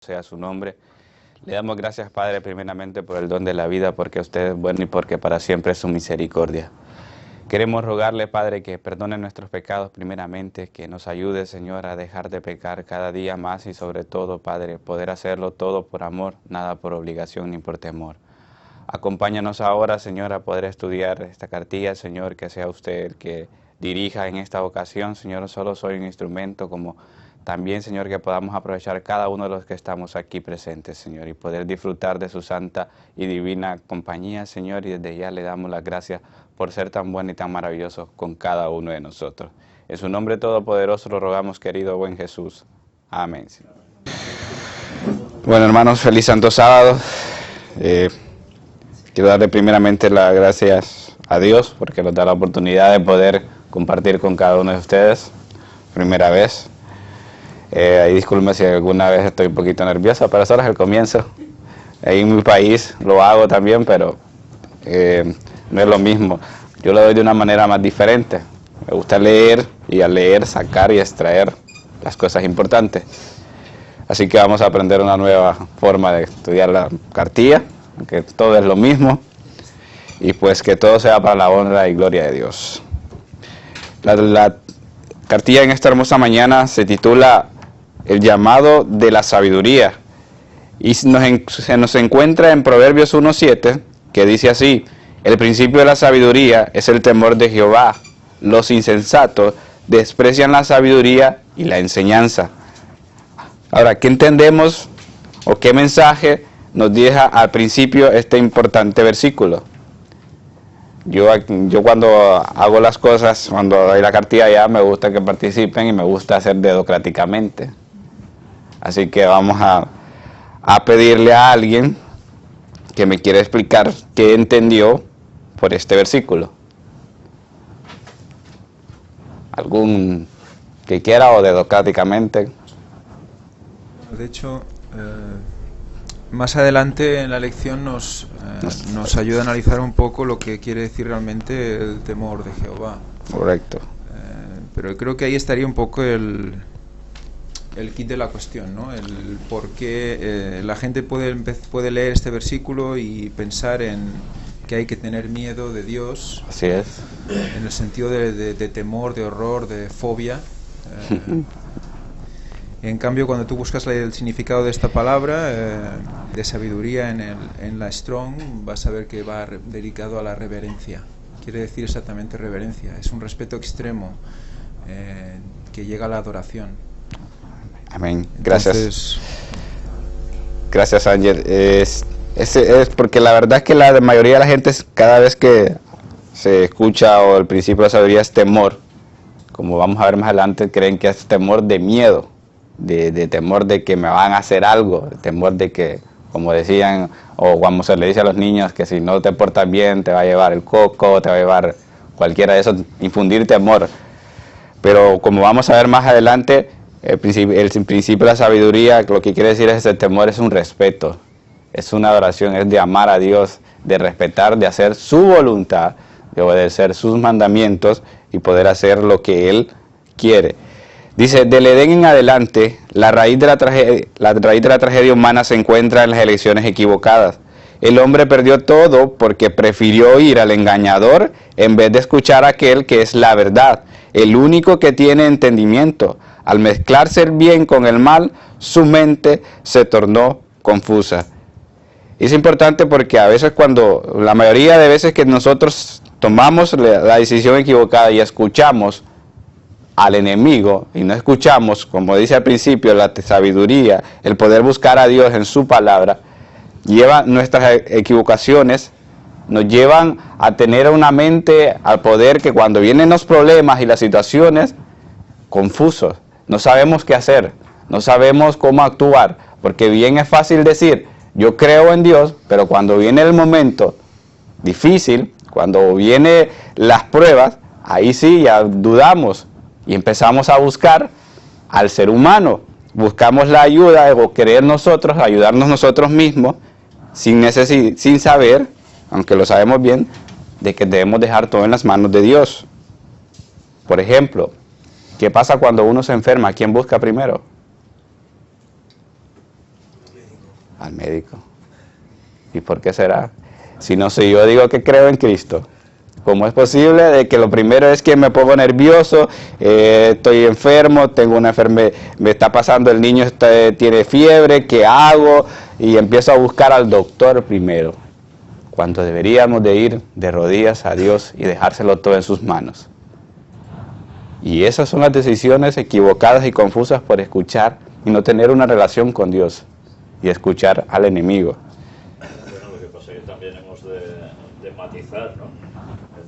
sea su nombre. Le damos gracias, Padre, primeramente por el don de la vida, porque usted es bueno y porque para siempre es su misericordia. Queremos rogarle, Padre, que perdone nuestros pecados primeramente, que nos ayude, Señor, a dejar de pecar cada día más y sobre todo, Padre, poder hacerlo todo por amor, nada por obligación ni por temor. Acompáñanos ahora, Señor, a poder estudiar esta cartilla, Señor, que sea usted el que dirija en esta ocasión. Señor, solo soy un instrumento, como también, Señor, que podamos aprovechar cada uno de los que estamos aquí presentes, Señor, y poder disfrutar de su santa y divina compañía, Señor, y desde ya le damos las gracias por ser tan bueno y tan maravilloso con cada uno de nosotros. En su nombre todopoderoso lo rogamos, querido buen Jesús. Amén. Bueno, hermanos, feliz Santo Sábado. Quiero darle primeramente las gracias a Dios porque nos da la oportunidad de poder compartir con cada uno de ustedes, primera vez. Ahí disculpen si alguna vez estoy un poquito nerviosa, pero solo es el comienzo. Ahí en mi país lo hago también, pero no es lo mismo. Yo lo doy de una manera más diferente. Me gusta leer y al leer sacar y extraer las cosas importantes. Así que vamos a aprender una nueva forma de estudiar la cartilla, que todo es lo mismo, y pues que todo sea para la honra y gloria de Dios. La cartilla en esta hermosa mañana se titula El llamado de la sabiduría, y se nos encuentra en Proverbios 1:7, que dice así: el principio de la sabiduría es el temor de Jehová, los insensatos desprecian la sabiduría y la enseñanza. Ahora, ¿qué entendemos o qué mensaje nos deja al principio este importante versículo? Yo cuando hago las cosas, cuando doy la cartilla ya, me gusta que participen y me gusta hacer democráticamente. Así que vamos a pedirle a alguien que me quiera explicar qué entendió por este versículo. ¿Algún que quiera o democráticamente? De hecho, más adelante en la lección nos ayuda a analizar un poco lo que quiere decir realmente el temor de Jehová. Correcto. Pero creo que ahí estaría un poco el kit de la cuestión, ¿no? El por qué la gente puede leer este versículo y pensar en que hay que tener miedo de Dios. Así es. En el sentido de temor, de horror, de fobia. En cambio, cuando tú buscas el significado de esta palabra, de sabiduría en la Strong, vas a ver que va dedicado a la reverencia. Quiere decir exactamente reverencia. Es un respeto extremo que llega a la adoración. Amén. Gracias. Entonces, gracias, Ángel. Es porque la verdad es que la mayoría de la gente, cada vez que se escucha o el principio de la sabiduría es temor, como vamos a ver más adelante, creen que es temor de miedo. De temor de que me van a hacer algo, temor de que, como decían, o como se le dice a los niños, que si no te portas bien te va a llevar el coco, te va a llevar cualquiera de esos, infundir temor. Pero como vamos a ver más adelante, el principio de la sabiduría, lo que quiere decir es ese temor es un respeto, es una adoración, es de amar a Dios, de respetar, de hacer su voluntad, de obedecer sus mandamientos y poder hacer lo que Él quiere. Dice, del Edén en adelante, la raíz de la tragedia humana se encuentra en las elecciones equivocadas. El hombre perdió todo porque prefirió ir al engañador en vez de escuchar a aquel que es la verdad, el único que tiene entendimiento. Al mezclarse el bien con el mal, su mente se tornó confusa. Es importante porque a veces la mayoría de veces que nosotros tomamos la decisión equivocada y escuchamos al enemigo y no escuchamos, como dice al principio, la sabiduría, el poder buscar a Dios en su palabra, nuestras equivocaciones nos llevan a tener una mente, al poder que cuando vienen los problemas y las situaciones, confusos, no sabemos qué hacer, no sabemos cómo actuar, porque bien es fácil decir, yo creo en Dios, pero cuando viene el momento difícil, cuando vienen las pruebas, ahí sí ya dudamos. Y empezamos a buscar al ser humano, buscamos la ayuda o querer nosotros, ayudarnos nosotros mismos, sin saber, aunque lo sabemos bien, de que debemos dejar todo en las manos de Dios. Por ejemplo, ¿qué pasa cuando uno se enferma? ¿Quién busca primero? Al médico. ¿Y por qué será? Si no sé, yo digo que creo en Cristo. ¿Cómo es posible de que lo primero es que me pongo nervioso, estoy enfermo, tengo una enfermedad, me está pasando, el niño tiene fiebre, ¿qué hago? Y empiezo a buscar al doctor primero, cuando deberíamos de ir de rodillas a Dios y dejárselo todo en sus manos. Y esas son las decisiones equivocadas y confusas por escuchar y no tener una relación con Dios y escuchar al enemigo. Bueno, lo que pasa es que también hemos de matizar, ¿no?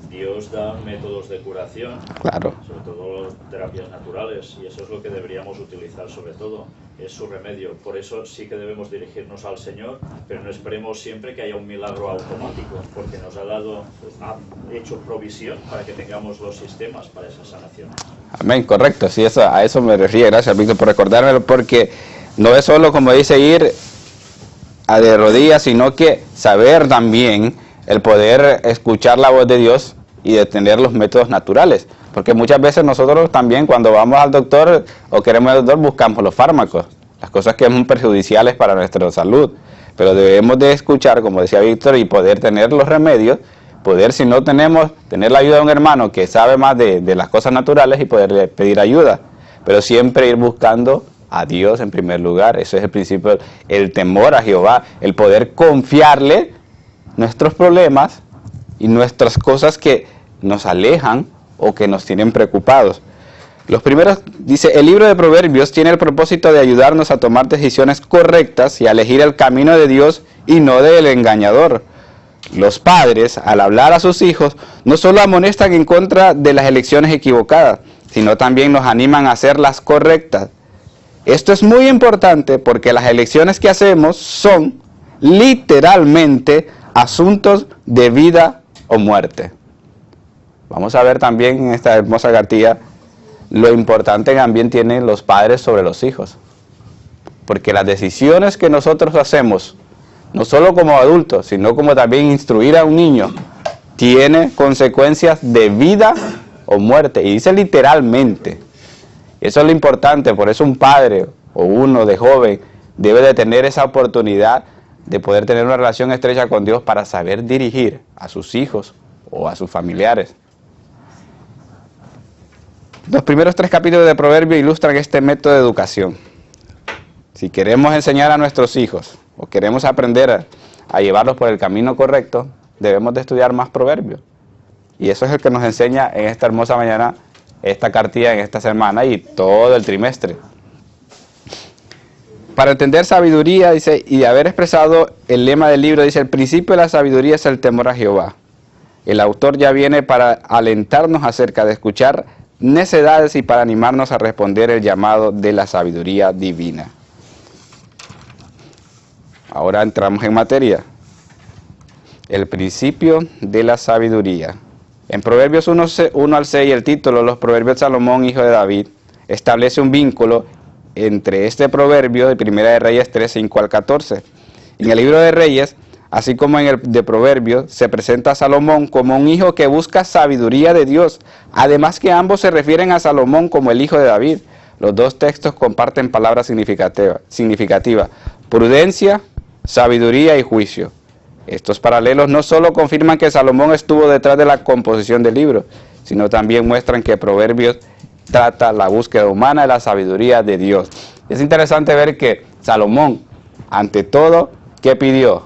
Dios da métodos de curación, Claro. sobre todo terapias naturales, y eso es lo que deberíamos utilizar sobre todo, es su remedio. Por eso sí que debemos dirigirnos al Señor, pero no esperemos siempre que haya un milagro automático, porque nos ha hecho provisión para que tengamos los sistemas para esa sanación. Amén, correcto, sí, a eso me refiero. Gracias, Víctor, por recordármelo, porque no es solo, como dice, ir a de rodillas, sino que saber también el poder escuchar la voz de Dios y de tener los métodos naturales, porque muchas veces nosotros también cuando vamos al doctor o queremos al doctor buscamos los fármacos, las cosas que son perjudiciales para nuestra salud, pero debemos de escuchar, como decía Víctor, y poder tener los remedios, poder, si no tenemos, tener la ayuda de un hermano que sabe más de las cosas naturales y poderle pedir ayuda, pero siempre ir buscando a Dios en primer lugar. Eso es el principio, el temor a Jehová, el poder confiarle nuestros problemas y nuestras cosas que nos alejan o que nos tienen preocupados. Los primeros, dice, el libro de Proverbios tiene el propósito de ayudarnos a tomar decisiones correctas y a elegir el camino de Dios y no del engañador. Los padres, al hablar a sus hijos, no solo amonestan en contra de las elecciones equivocadas, sino también nos animan a hacer las correctas. Esto es muy importante porque las elecciones que hacemos son literalmente asuntos de vida o muerte. Vamos a ver también en esta hermosa cartilla lo importante que también tienen los padres sobre los hijos. Porque las decisiones que nosotros hacemos, no solo como adultos, sino como también instruir a un niño, tiene consecuencias de vida o muerte. Y dice literalmente. Eso es lo importante, por eso un padre o uno de joven debe de tener esa oportunidad de poder tener una relación estrecha con Dios para saber dirigir a sus hijos o a sus familiares. Los primeros 3 capítulos de Proverbios ilustran este método de educación. Si queremos enseñar a nuestros hijos o queremos aprender a llevarlos por el camino correcto, debemos de estudiar más Proverbios. Y eso es el que nos enseña en esta hermosa mañana, esta cartilla en esta semana y todo el trimestre. Para entender sabiduría, dice, y de haber expresado el lema del libro, dice, el principio de la sabiduría es el temor a Jehová. El autor ya viene para alentarnos acerca de escuchar necedades y para animarnos a responder el llamado de la sabiduría divina. Ahora entramos en materia. El principio de la sabiduría. En Proverbios 1 al 6, el título, los proverbios de Salomón, hijo de David, establece un vínculo entre este proverbio de Primera de Reyes 3, 5 al 14. En el libro de Reyes, así como en el de Proverbios, se presenta a Salomón como un hijo que busca sabiduría de Dios. Además que ambos se refieren a Salomón como el hijo de David. Los dos textos comparten palabras significativas: prudencia, sabiduría y juicio. Estos paralelos no solo confirman que Salomón estuvo detrás de la composición del libro, sino también muestran que Proverbios trata la búsqueda humana de la sabiduría de Dios. Es interesante ver que Salomón, ante todo, ¿qué pidió?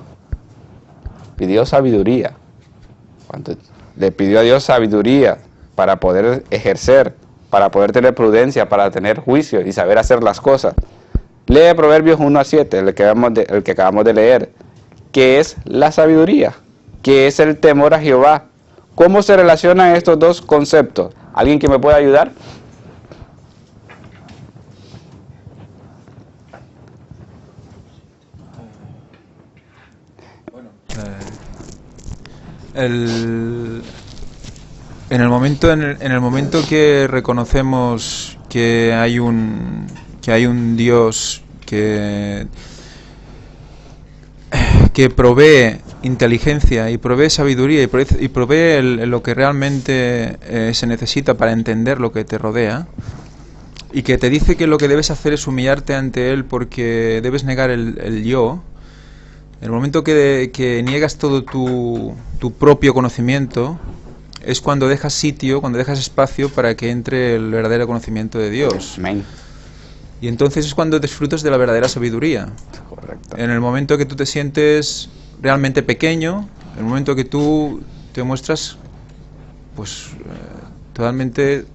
Pidió sabiduría. Cuando le pidió a Dios sabiduría para poder ejercer, para poder tener prudencia, para tener juicio y saber hacer las cosas. Lee Proverbios 1 a 7, el que acabamos de leer. ¿Qué es la sabiduría? ¿Qué es el temor a Jehová? ¿Cómo se relacionan estos dos conceptos? ¿Alguien que me pueda ayudar? En el momento que reconocemos que hay un Dios que provee inteligencia y provee sabiduría y provee lo que realmente se necesita para entender lo que te rodea, y que te dice que lo que debes hacer es humillarte ante Él porque debes negar el yo, En el momento que niegas todo tu propio conocimiento, es cuando dejas sitio, cuando dejas espacio para que entre el verdadero conocimiento de Dios. Amén. Y entonces es cuando disfrutas de la verdadera sabiduría. Correcto. En el momento que tú te sientes realmente pequeño, en el momento que tú te muestras pues totalmente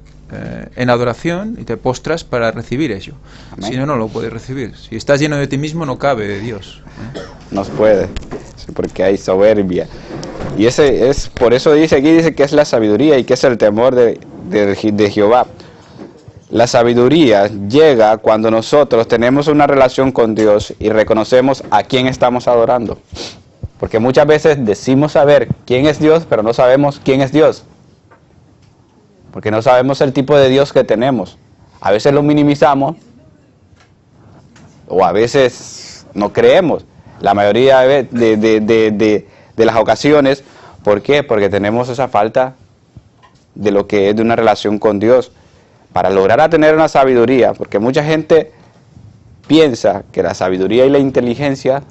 en adoración y te postras para recibir ello. Amén. Si no, no lo puedes recibir. Si estás lleno de ti mismo, no cabe de Dios. No se puede, sí, porque hay soberbia. Y ese es, por eso dice que es la sabiduría y que es el temor de Jehová. La sabiduría llega cuando nosotros tenemos una relación con Dios y reconocemos a quién estamos adorando. Porque muchas veces decimos saber quién es Dios, pero no sabemos quién es Dios. Porque no sabemos el tipo de Dios que tenemos. A veces lo minimizamos o a veces no creemos. La mayoría de las ocasiones, ¿por qué? Porque tenemos esa falta de lo que es de una relación con Dios. Para lograr tener una sabiduría, porque mucha gente piensa que la sabiduría y la inteligencia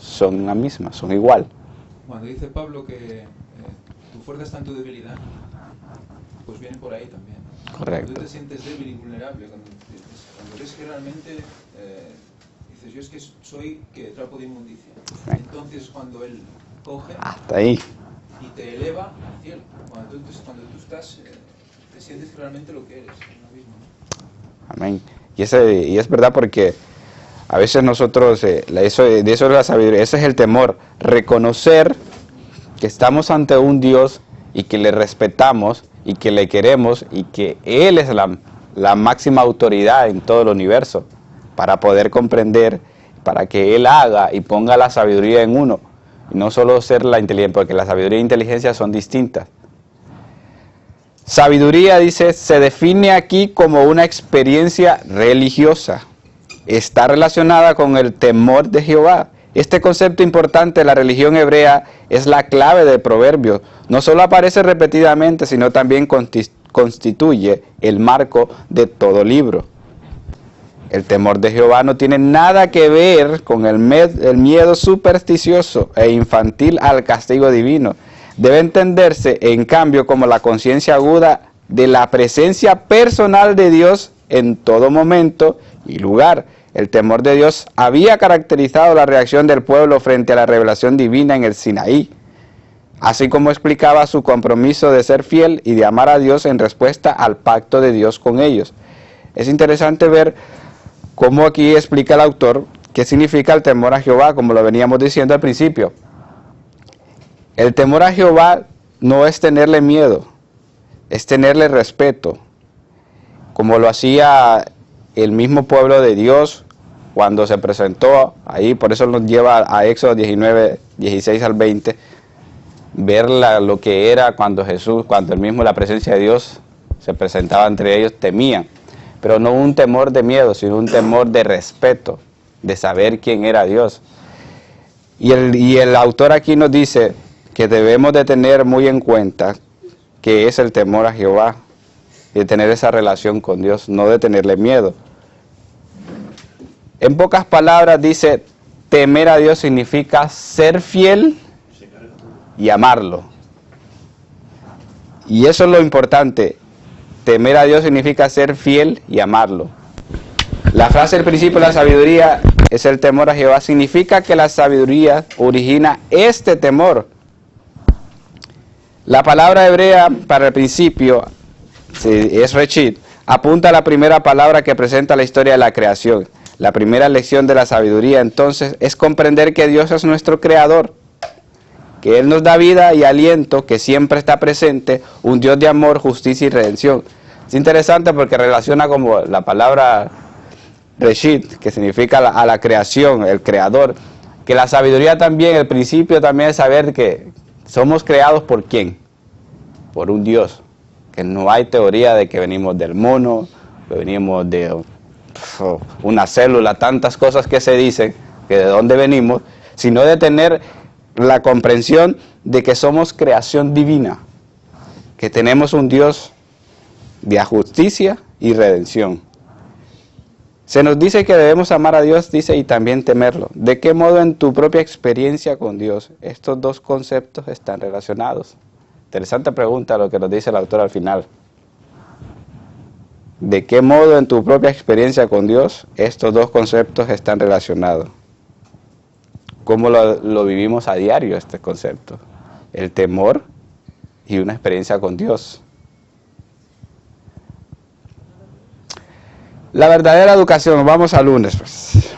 son la misma, son igual. Cuando dice Pablo que tu fuerza está en tu debilidad, pues viene por ahí también. Correcto. Cuando tú te sientes débil y vulnerable, cuando ves que realmente dices, yo es que soy que trapo de inmundicia. Entonces cuando Él coge Hasta ahí. y te eleva al cielo. Cuando tú estás, te sientes realmente lo que eres, en lo mismo, ¿no? Amén. Y es verdad, porque a veces nosotros, de eso es la sabiduría, ese es el temor, reconocer que estamos ante un Dios y que le respetamos y que le queremos y que Él es la máxima autoridad en todo el universo, para poder comprender, para que Él haga y ponga la sabiduría en uno, y no solo ser la inteligencia, porque la sabiduría e inteligencia son distintas. Sabiduría, dice, se define aquí como una experiencia religiosa. Está relacionada con el temor de Jehová. Este concepto importante de la religión hebrea es la clave del proverbio. No solo aparece repetidamente, sino también constituye el marco de todo libro. El temor de Jehová no tiene nada que ver con el miedo supersticioso e infantil al castigo divino. Debe entenderse, en cambio, como la conciencia aguda de la presencia personal de Dios en todo momento y lugar. El temor de Dios había caracterizado la reacción del pueblo frente a la revelación divina en el Sinaí, así como explicaba su compromiso de ser fiel y de amar a Dios en respuesta al pacto de Dios con ellos. Es interesante ver cómo aquí explica el autor qué significa el temor a Jehová, como lo veníamos diciendo al principio. El temor a Jehová no es tenerle miedo, es tenerle respeto, como lo hacía el mismo pueblo de Dios cuando se presentó ahí. Por eso nos lleva a Éxodo 19, 16 al 20, ver lo que era cuando la presencia de Dios se presentaba entre ellos, temían, pero no un temor de miedo, sino un temor de respeto, de saber quién era Dios. Y el autor aquí nos dice que debemos de tener muy en cuenta que es el temor a Jehová, de tener esa relación con Dios, no de tenerle miedo. En pocas palabras dice, temer a Dios significa ser fiel y amarlo. Y eso es lo importante, temer a Dios significa ser fiel y amarlo. La frase del principio de la sabiduría es el temor a Jehová, significa que la sabiduría origina este temor. La palabra hebrea para el principio es reshit, apunta a la primera palabra que presenta la historia de la creación. La primera lección de la sabiduría, entonces, es comprender que Dios es nuestro creador, que Él nos da vida y aliento, que siempre está presente, un Dios de amor, justicia y redención. Es interesante porque relaciona como la palabra reshit, que significa a la creación, el creador, que la sabiduría también, el principio también es saber que somos creados por ¿quién? Por un Dios. Que no hay teoría de que venimos del mono, que venimos de una célula, tantas cosas que se dicen, que de dónde venimos, sino de tener la comprensión de que somos creación divina, que tenemos un Dios de justicia y redención. Se nos dice que debemos amar a Dios, dice, y también temerlo. ¿De qué modo en tu propia experiencia con Dios estos dos conceptos están relacionados? Interesante pregunta lo que nos dice el autor al final. ¿De qué modo en tu propia experiencia con Dios estos dos conceptos están relacionados? ¿Cómo lo vivimos a diario este concepto? El temor y una experiencia con Dios. La verdadera educación, vamos al lunes. Pues.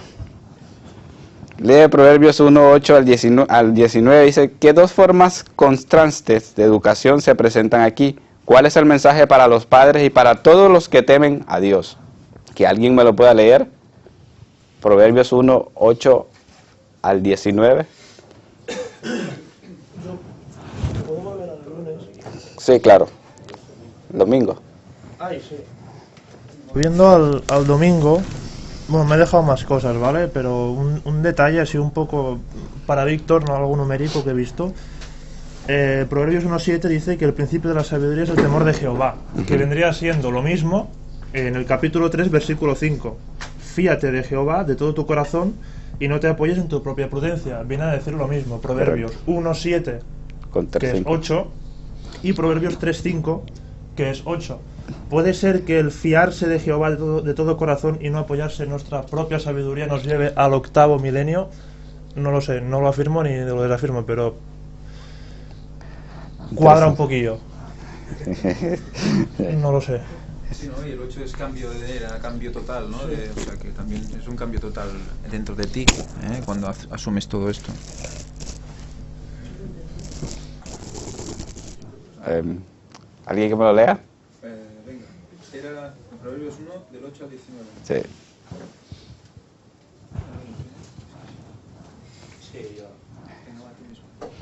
Lee Proverbios 1, 8 al 19, dice, ¿qué dos formas contrastantes de educación se presentan aquí? ¿Cuál es el mensaje para los padres y para todos los que temen a Dios? Que alguien me lo pueda leer. Proverbios 1, 8 al 19. ¿Puedo volver al lunes? Sí, claro. Domingo. Ay, sí. Viendo al domingo, bueno, me he dejado más cosas, ¿vale? Pero un detalle así un poco para Víctor, no algo numérico que he visto. Proverbios 1.7 dice que el principio de la sabiduría es el temor de Jehová, que vendría siendo lo mismo en el capítulo 3, versículo 5. Fíate de Jehová de todo tu corazón y no te apoyes en tu propia prudencia. Viene a decir lo mismo. Proverbios 1.7, que es 8, y Proverbios 3.5, que es 8. ¿Puede ser que el fiarse de Jehová de todo corazón y no apoyarse en nuestra propia sabiduría nos lleve al 8.º milenio? No lo sé, no lo afirmo ni lo desafirmo, pero cuadra un poquillo. No lo sé. Sí, ¿no? Y el 8 es cambio de era, cambio total, ¿no? O sea, que también es un cambio total dentro de ti, cuando asumes todo esto. ¿Alguien que me lo lea? Venga, era Proverbios 1, del 8 al 19. Sí.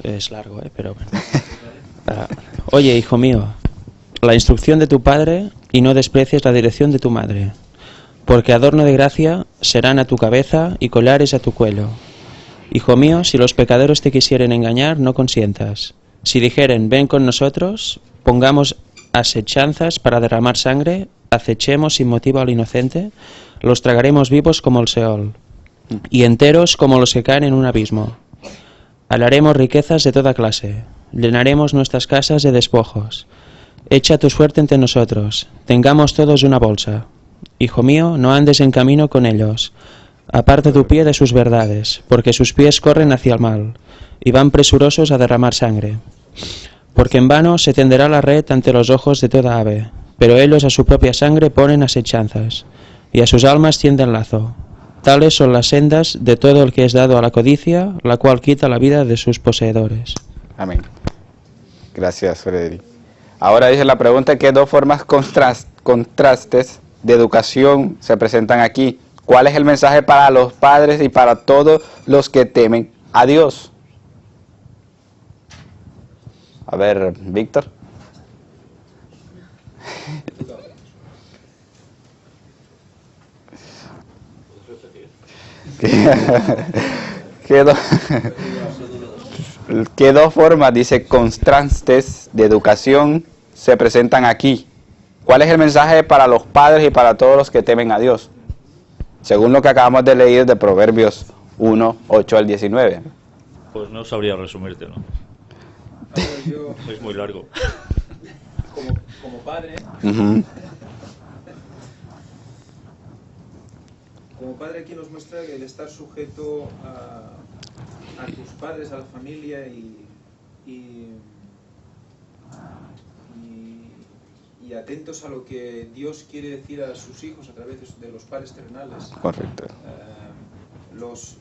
Es largo, pero bueno. Oye, hijo mío, la instrucción de tu padre y no desprecies la dirección de tu madre, porque adorno de gracia serán a tu cabeza y collares a tu cuello. Hijo mío, si los pecadores te quisieren engañar, no consientas. Si dijeren, ven con nosotros, pongamos asechanzas para derramar sangre, acechemos sin motivo al inocente, los tragaremos vivos como el Seol, y enteros como los que caen en un abismo. Hablaremos riquezas de toda clase, llenaremos nuestras casas de despojos. Echa tu suerte entre nosotros, tengamos todos una bolsa. Hijo mío, no andes en camino con ellos. Aparta tu pie de sus verdades, porque sus pies corren hacia el mal, y van presurosos a derramar sangre. Porque en vano se tenderá la red ante los ojos de toda ave, pero ellos a su propia sangre ponen asechanzas, y a sus almas tienden lazo. Tales son las sendas de todo el que es dado a la codicia, la cual quita la vida de sus poseedores. Amén. Gracias, Frederic. Ahora dice la pregunta, ¿qué dos formas contrastes de educación se presentan aquí? ¿Cuál es el mensaje para los padres y para todos los que temen a Dios? A ver, Víctor. ¿Qué dos formas, dice, contrastes de educación se presentan aquí? ¿Cuál es el mensaje para los padres y para todos los que temen a Dios? Según lo que acabamos de leer de Proverbios 1, 8 al 19. Pues no sabría resumírtelo. Yo, Es muy largo. como padre, como padre aquí nos muestra que el estar sujeto a tus padres, a la familia y atentos a lo que Dios quiere decir a sus hijos a través de los padres terrenales. Correcto. Los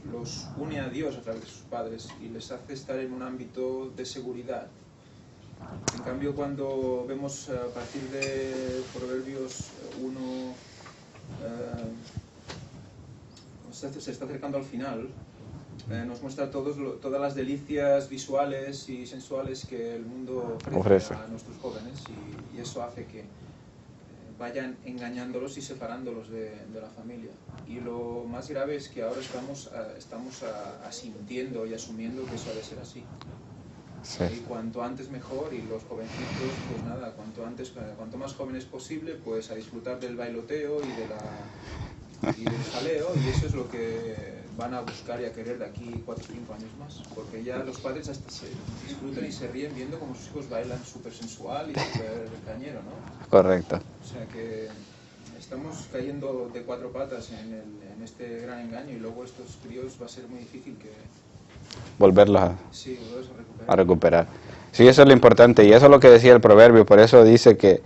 une a Dios a través de sus padres y les hace estar en un ámbito de seguridad. En cambio, cuando vemos a partir de Proverbios 1, se está acercando al final, nos muestra todas las delicias visuales y sensuales que el mundo ofrece a nuestros jóvenes y eso hace que vayan engañándolos y separándolos de la familia. Y lo más grave es que ahora estamos asintiendo y asumiendo que eso ha de ser así. Sí. Y cuanto antes mejor, y los jovencitos, pues nada, cuanto más jóvenes posible, pues a disfrutar del bailoteo y y del jaleo, y eso es lo que van a buscar y a querer de aquí 4 o 5 años más, porque ya los padres hasta se disfrutan y se ríen viendo como sus hijos bailan súper sensual y súper cañero, ¿no? Correcto. O sea que estamos cayendo de 4 patas en este gran engaño, y luego estos críos va a ser muy difícil que Volverlos a volverlos a recuperar. recuperar. Sí, eso es lo importante, y eso es lo que decía el proverbio, por eso dice que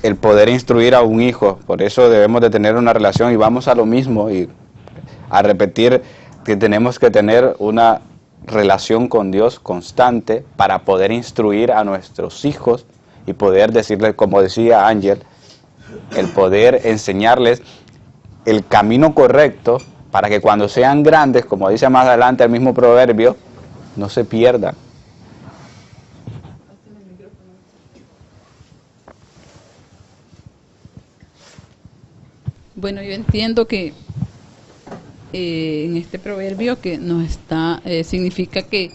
el poder instruir a un hijo, por eso debemos de tener una relación, y vamos a lo mismo, y a repetir que tenemos que tener una relación con Dios constante para poder instruir a nuestros hijos y poder decirles, como decía Ángel, el poder enseñarles el camino correcto para que cuando sean grandes, como dice más adelante el mismo proverbio, no se pierdan. Bueno, yo entiendo que en este proverbio que nos está significa que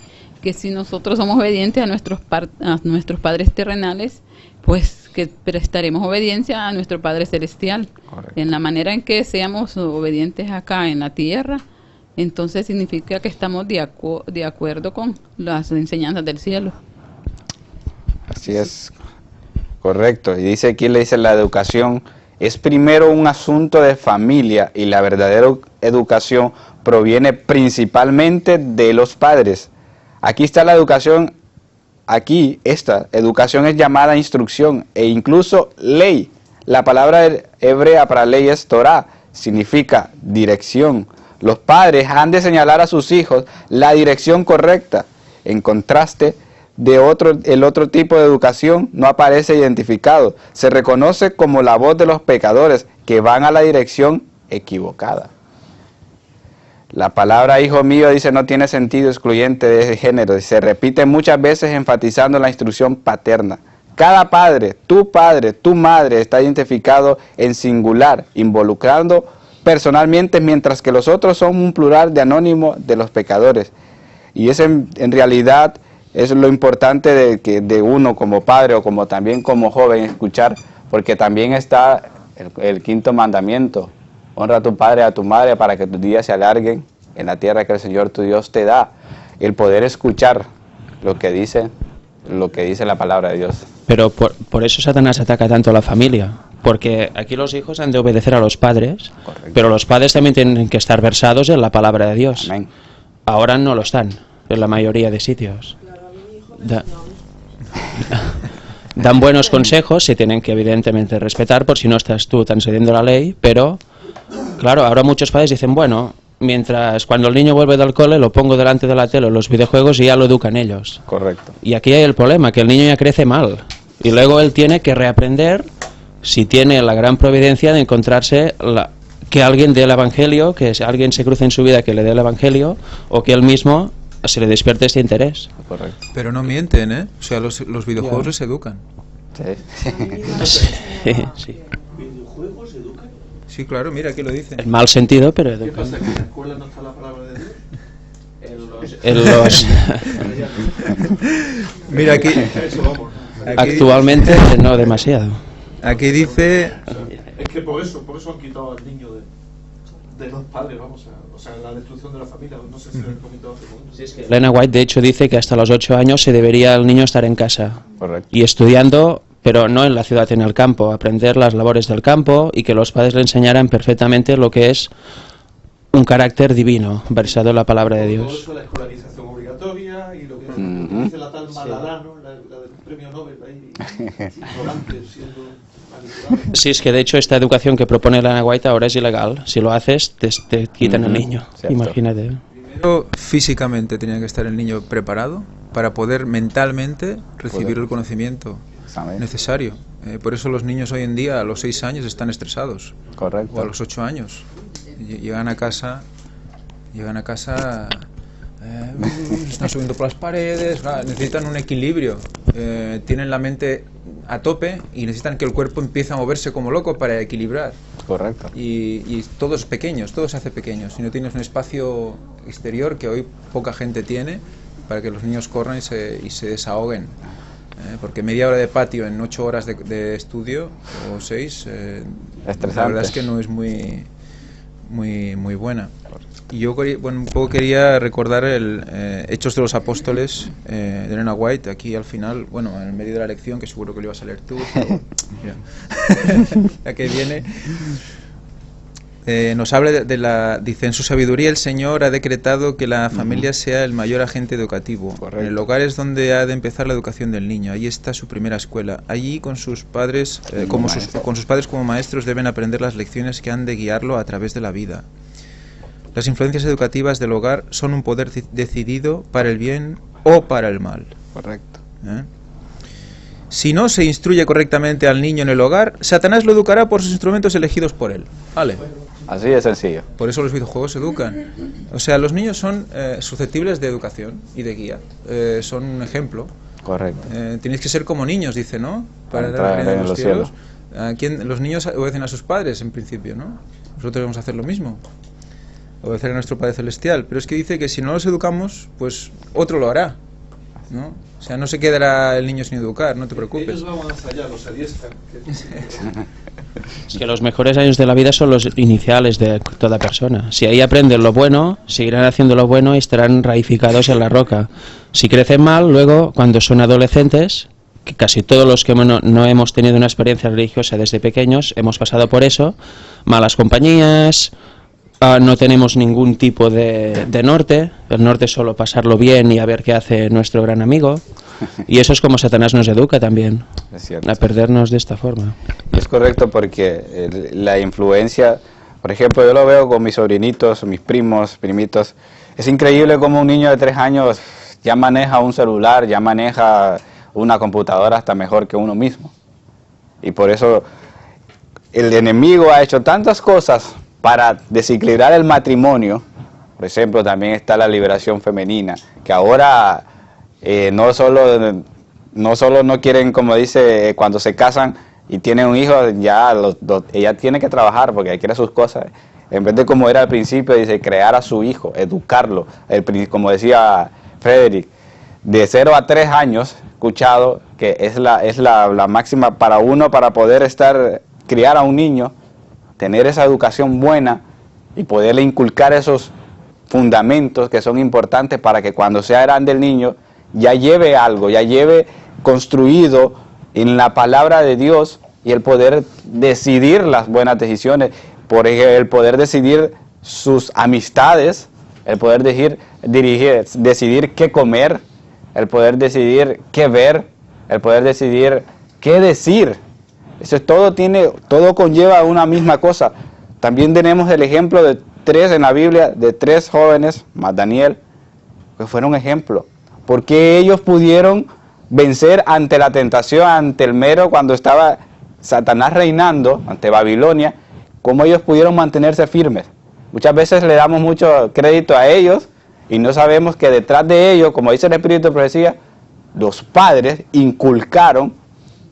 si nosotros somos obedientes a nuestros padres terrenales, pues que prestaremos obediencia a nuestro Padre Celestial. Correcto. En la manera en que seamos obedientes acá en la tierra, entonces significa que estamos de acuerdo con las enseñanzas del cielo. Así es, correcto. Y dice aquí, le dice, la educación es primero un asunto de familia, y la verdadera educación proviene principalmente de los padres. Aquí está la educación, aquí esta educación es llamada instrucción e incluso ley. La palabra hebrea para ley es Torah, significa dirección. Los padres han de señalar a sus hijos la dirección correcta. En contraste, el otro tipo de educación no aparece identificado. Se reconoce como la voz de los pecadores que van a la dirección equivocada. La palabra hijo mío, dice, no tiene sentido excluyente de ese género. Se repite muchas veces enfatizando la instrucción paterna. Cada padre, tu madre está identificado en singular, involucrando personalmente, mientras que los otros son un plural de anónimo de los pecadores. Y es en realidad es lo importante de uno como padre o como también como joven escuchar, porque también está el quinto mandamiento: honra a tu padre y a tu madre para que tus días se alarguen en la tierra que el Señor tu Dios te da. El poder escuchar lo que dice la palabra de Dios. Pero por eso Satanás ataca tanto a la familia, porque aquí los hijos han de obedecer a los padres, Correcto. pero los padres también tienen que estar versados en la palabra de Dios. Amén. Ahora no lo están, en la mayoría de sitios. Dan buenos consejos, se tienen que evidentemente respetar, por si no estás tú transgrediendo la ley, pero claro, ahora muchos padres dicen, bueno, mientras cuando el niño vuelve del cole lo pongo delante de la tele o los videojuegos y ya lo educan ellos. Correcto. Y aquí hay el problema, que el niño ya crece mal y luego él tiene que reaprender, si tiene la gran providencia de encontrarse que alguien dé el evangelio, que alguien se cruce en su vida que le dé el evangelio, o que él mismo se le despierte este interés. Correcto. Pero no mienten, ¿eh? O sea, los videojuegos les educan. Sí. Sí. ¿Videojuegos educan? Sí, claro, mira, aquí lo dice. En mal sentido, pero ¿Qué educan. pasa? ¿Que en la escuela no está la palabra de Dios? En los Mira, aquí, Eso, vamos. actualmente no demasiado. aquí dice... Es que por eso han quitado al niño de los padres, vamos, o sea, la destrucción de la familia. No sé si lo he comentado hace poco. Elena White, de hecho, dice que hasta los 8 años se debería el niño estar en casa Correcto. y estudiando, pero no en la ciudad, en el campo, aprender las labores del campo, y que los padres le enseñaran perfectamente lo que es un carácter divino, versado en la palabra de Todo Dios. eso, la escolarización obligatoria y lo que Ujú. dice la tal Malalano, la del premio Nobel, ahí, ignorante, siendo manipulado. Sí, es que de hecho esta educación que propone Elena White ahora es ilegal. Si lo haces, te quitan el Ujú, niño. cierto. Imagínate. Primero, físicamente tenía que estar el niño preparado para poder mentalmente recibir el conocimiento Amén. necesario. Por eso los niños hoy en día a los 6 años están estresados, o a Correcto. los 8 años. Llegan a casa, están subiendo por las paredes, necesitan un equilibrio, tienen la mente a tope y necesitan que el cuerpo empiece a moverse como loco para equilibrar. Correcto. Y todos pequeños, todo se hace pequeño. Si no tienes un espacio exterior, que hoy poca gente tiene, para que los niños corran y se desahoguen. Porque media hora de patio en 8 horas de estudio, o 6, la Estresante. verdad es que no es muy... muy buena. Y yo un poco quería recordar el Hechos de los Apóstoles de Elena White, aquí al final, en el medio de la lección, que seguro que lo ibas a leer tú, pero, mira, la que viene, nos habla dice, en su sabiduría el Señor ha decretado que la familia sea el mayor agente educativo. Correcto. En el hogar es donde ha de empezar la educación del niño, ahí está su primera escuela. Allí con sus padres, con sus padres como maestros deben aprender las lecciones que han de guiarlo a través de la vida. Las influencias educativas del hogar son un poder decidido para el bien o para el mal. Correcto. Si no se instruye correctamente al niño en el hogar, Satanás lo educará por sus instrumentos elegidos por él. Vale. Así de sencillo. Por eso los videojuegos educan. O sea, los niños son susceptibles de educación y de guía. Son un ejemplo. Correcto. Tenéis que ser como niños, dice, ¿no? Para entrar en el reino de los cielos. Los niños obedecen a sus padres, en principio, ¿no? Nosotros debemos hacer lo mismo. Obedecer a nuestro Padre Celestial. Pero es que dice que si no los educamos, pues otro lo hará, ¿no? O sea, no se quedará el niño sin educar, no te preocupes. Ellos van más allá, los adiestran. Es que los mejores años de la vida son los iniciales de toda persona. Si ahí aprenden lo bueno, seguirán haciendo lo bueno y estarán raificados en la roca. Si crecen mal, luego, cuando son adolescentes, que casi todos los que no hemos tenido una experiencia religiosa desde pequeños, hemos pasado por eso, malas compañías, no tenemos ningún tipo de norte. El norte es solo pasarlo bien y a ver qué hace nuestro gran amigo. Y eso es como Satanás nos educa también, a perdernos de esta forma. Y es correcto porque la influencia, por ejemplo, yo lo veo con mis sobrinitos, mis primos, primitos. Es increíble cómo un niño de 3 años ya maneja un celular, ya maneja una computadora hasta mejor que uno mismo. Y por eso el enemigo ha hecho tantas cosas para desequilibrar el matrimonio. Por ejemplo, también está la liberación femenina, que ahora no solo no quieren, como dice, cuando se casan y tienen un hijo, ella tiene que trabajar porque ella quiere sus cosas. En vez de como era al principio, dice, crear a su hijo, educarlo. Como decía Frederick, de 0 a 3 años, escuchado que es la máxima para uno, para poder criar a un niño, tener esa educación buena y poderle inculcar esos fundamentos que son importantes para que cuando sea grande el niño ya lleve algo, ya lleve construido en la palabra de Dios, y el poder decidir las buenas decisiones, por ejemplo, el poder decidir sus amistades, el poder decidir qué comer, el poder decidir qué ver, el poder decidir qué decir. Eso todo conlleva una misma cosa. También tenemos el ejemplo de 3 en la Biblia, de 3 jóvenes, más Daniel, que fueron ejemplo. Porque ellos pudieron vencer ante la tentación, ante el mero, cuando estaba Satanás reinando, ante Babilonia, cómo ellos pudieron mantenerse firmes. Muchas veces le damos mucho crédito a ellos y no sabemos que detrás de ellos, como dice el Espíritu de Profecía, los padres inculcaron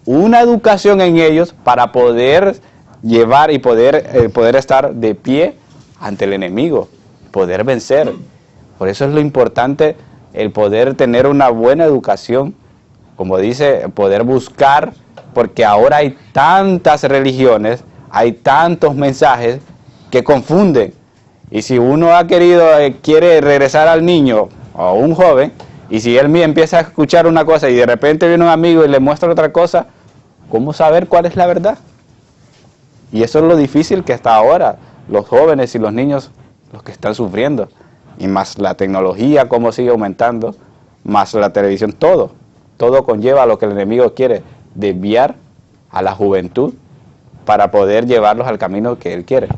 una educación en ellos para poder llevar y poder estar de pie ante el enemigo, poder vencer. Por eso es lo importante el poder tener una buena educación, como dice, poder buscar, porque ahora hay tantas religiones, hay tantos mensajes que confunden. Y si uno quiere regresar al niño o a un joven, y si él empieza a escuchar una cosa y de repente viene un amigo y le muestra otra cosa, ¿cómo saber cuál es la verdad? Y eso es lo difícil que hasta ahora los jóvenes y los niños, los que están sufriendo. Y más la tecnología, cómo sigue aumentando, más la televisión, todo conlleva a lo que el enemigo quiere, desviar a la juventud para poder llevarlos al camino que él quiere.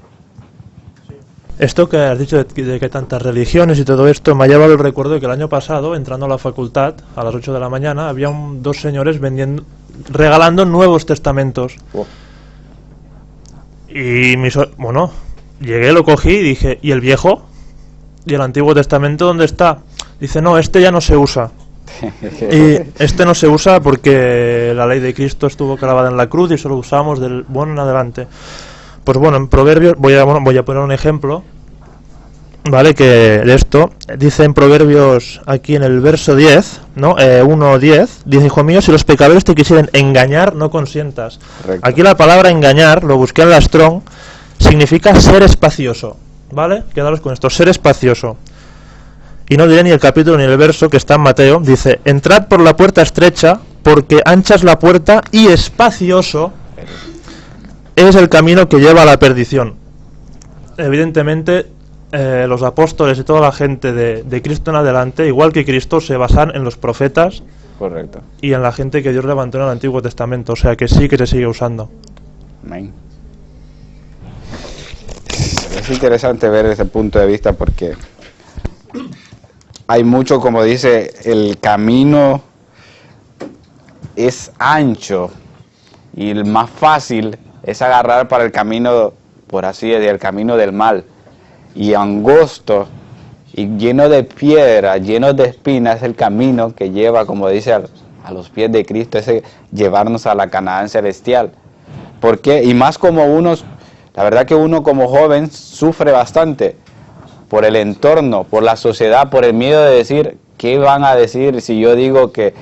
Esto que has dicho de que tantas religiones y todo esto me ha llevado el recuerdo de que el año pasado, entrando a la facultad a las 8 de la mañana, había 2 señores regalando Nuevos Testamentos. Y llegué, lo cogí y dije, ¿y el Viejo? ¿Y el Antiguo Testamento dónde está? Dice, no, este ya no se usa. Y este no se usa porque la ley de Cristo estuvo clavada en la cruz y solo usamos del bueno en adelante. Pues bueno, en Proverbios, voy a poner un ejemplo, ¿vale? Que de esto, dice en Proverbios, aquí en el verso 10, ¿no? 1:10, dice, hijo mío, si los pecadores te quisieren engañar, no consientas. Correcto. Aquí la palabra engañar, lo busqué en la Strong, significa ser espacioso. ¿vale? Quedaros con esto, ser espacioso. Y no diré ni el capítulo ni el verso, que está en Mateo. Dice: entrad por la puerta estrecha, porque ancha es la puerta y espacioso es el camino que lleva a la perdición. Evidentemente, los apóstoles y toda la gente de Cristo en adelante, igual que Cristo, se basan en los profetas. Correcto. Y en la gente que Dios levantó en el Antiguo Testamento. O sea que sí que se sigue usando. Amén. Es interesante ver ese punto de vista porque hay mucho, como dice, el camino es ancho y el más fácil es agarrar para el camino, por así decir, el camino del mal, y angosto y lleno de piedra, lleno de espinas, es el camino que lleva, como dice, a los pies de Cristo, ese llevarnos a la Canaán celestial. ¿Por qué? Y más como la verdad que uno como joven sufre bastante por el entorno, por la sociedad, por el miedo de decir, ¿qué van a decir si yo digo que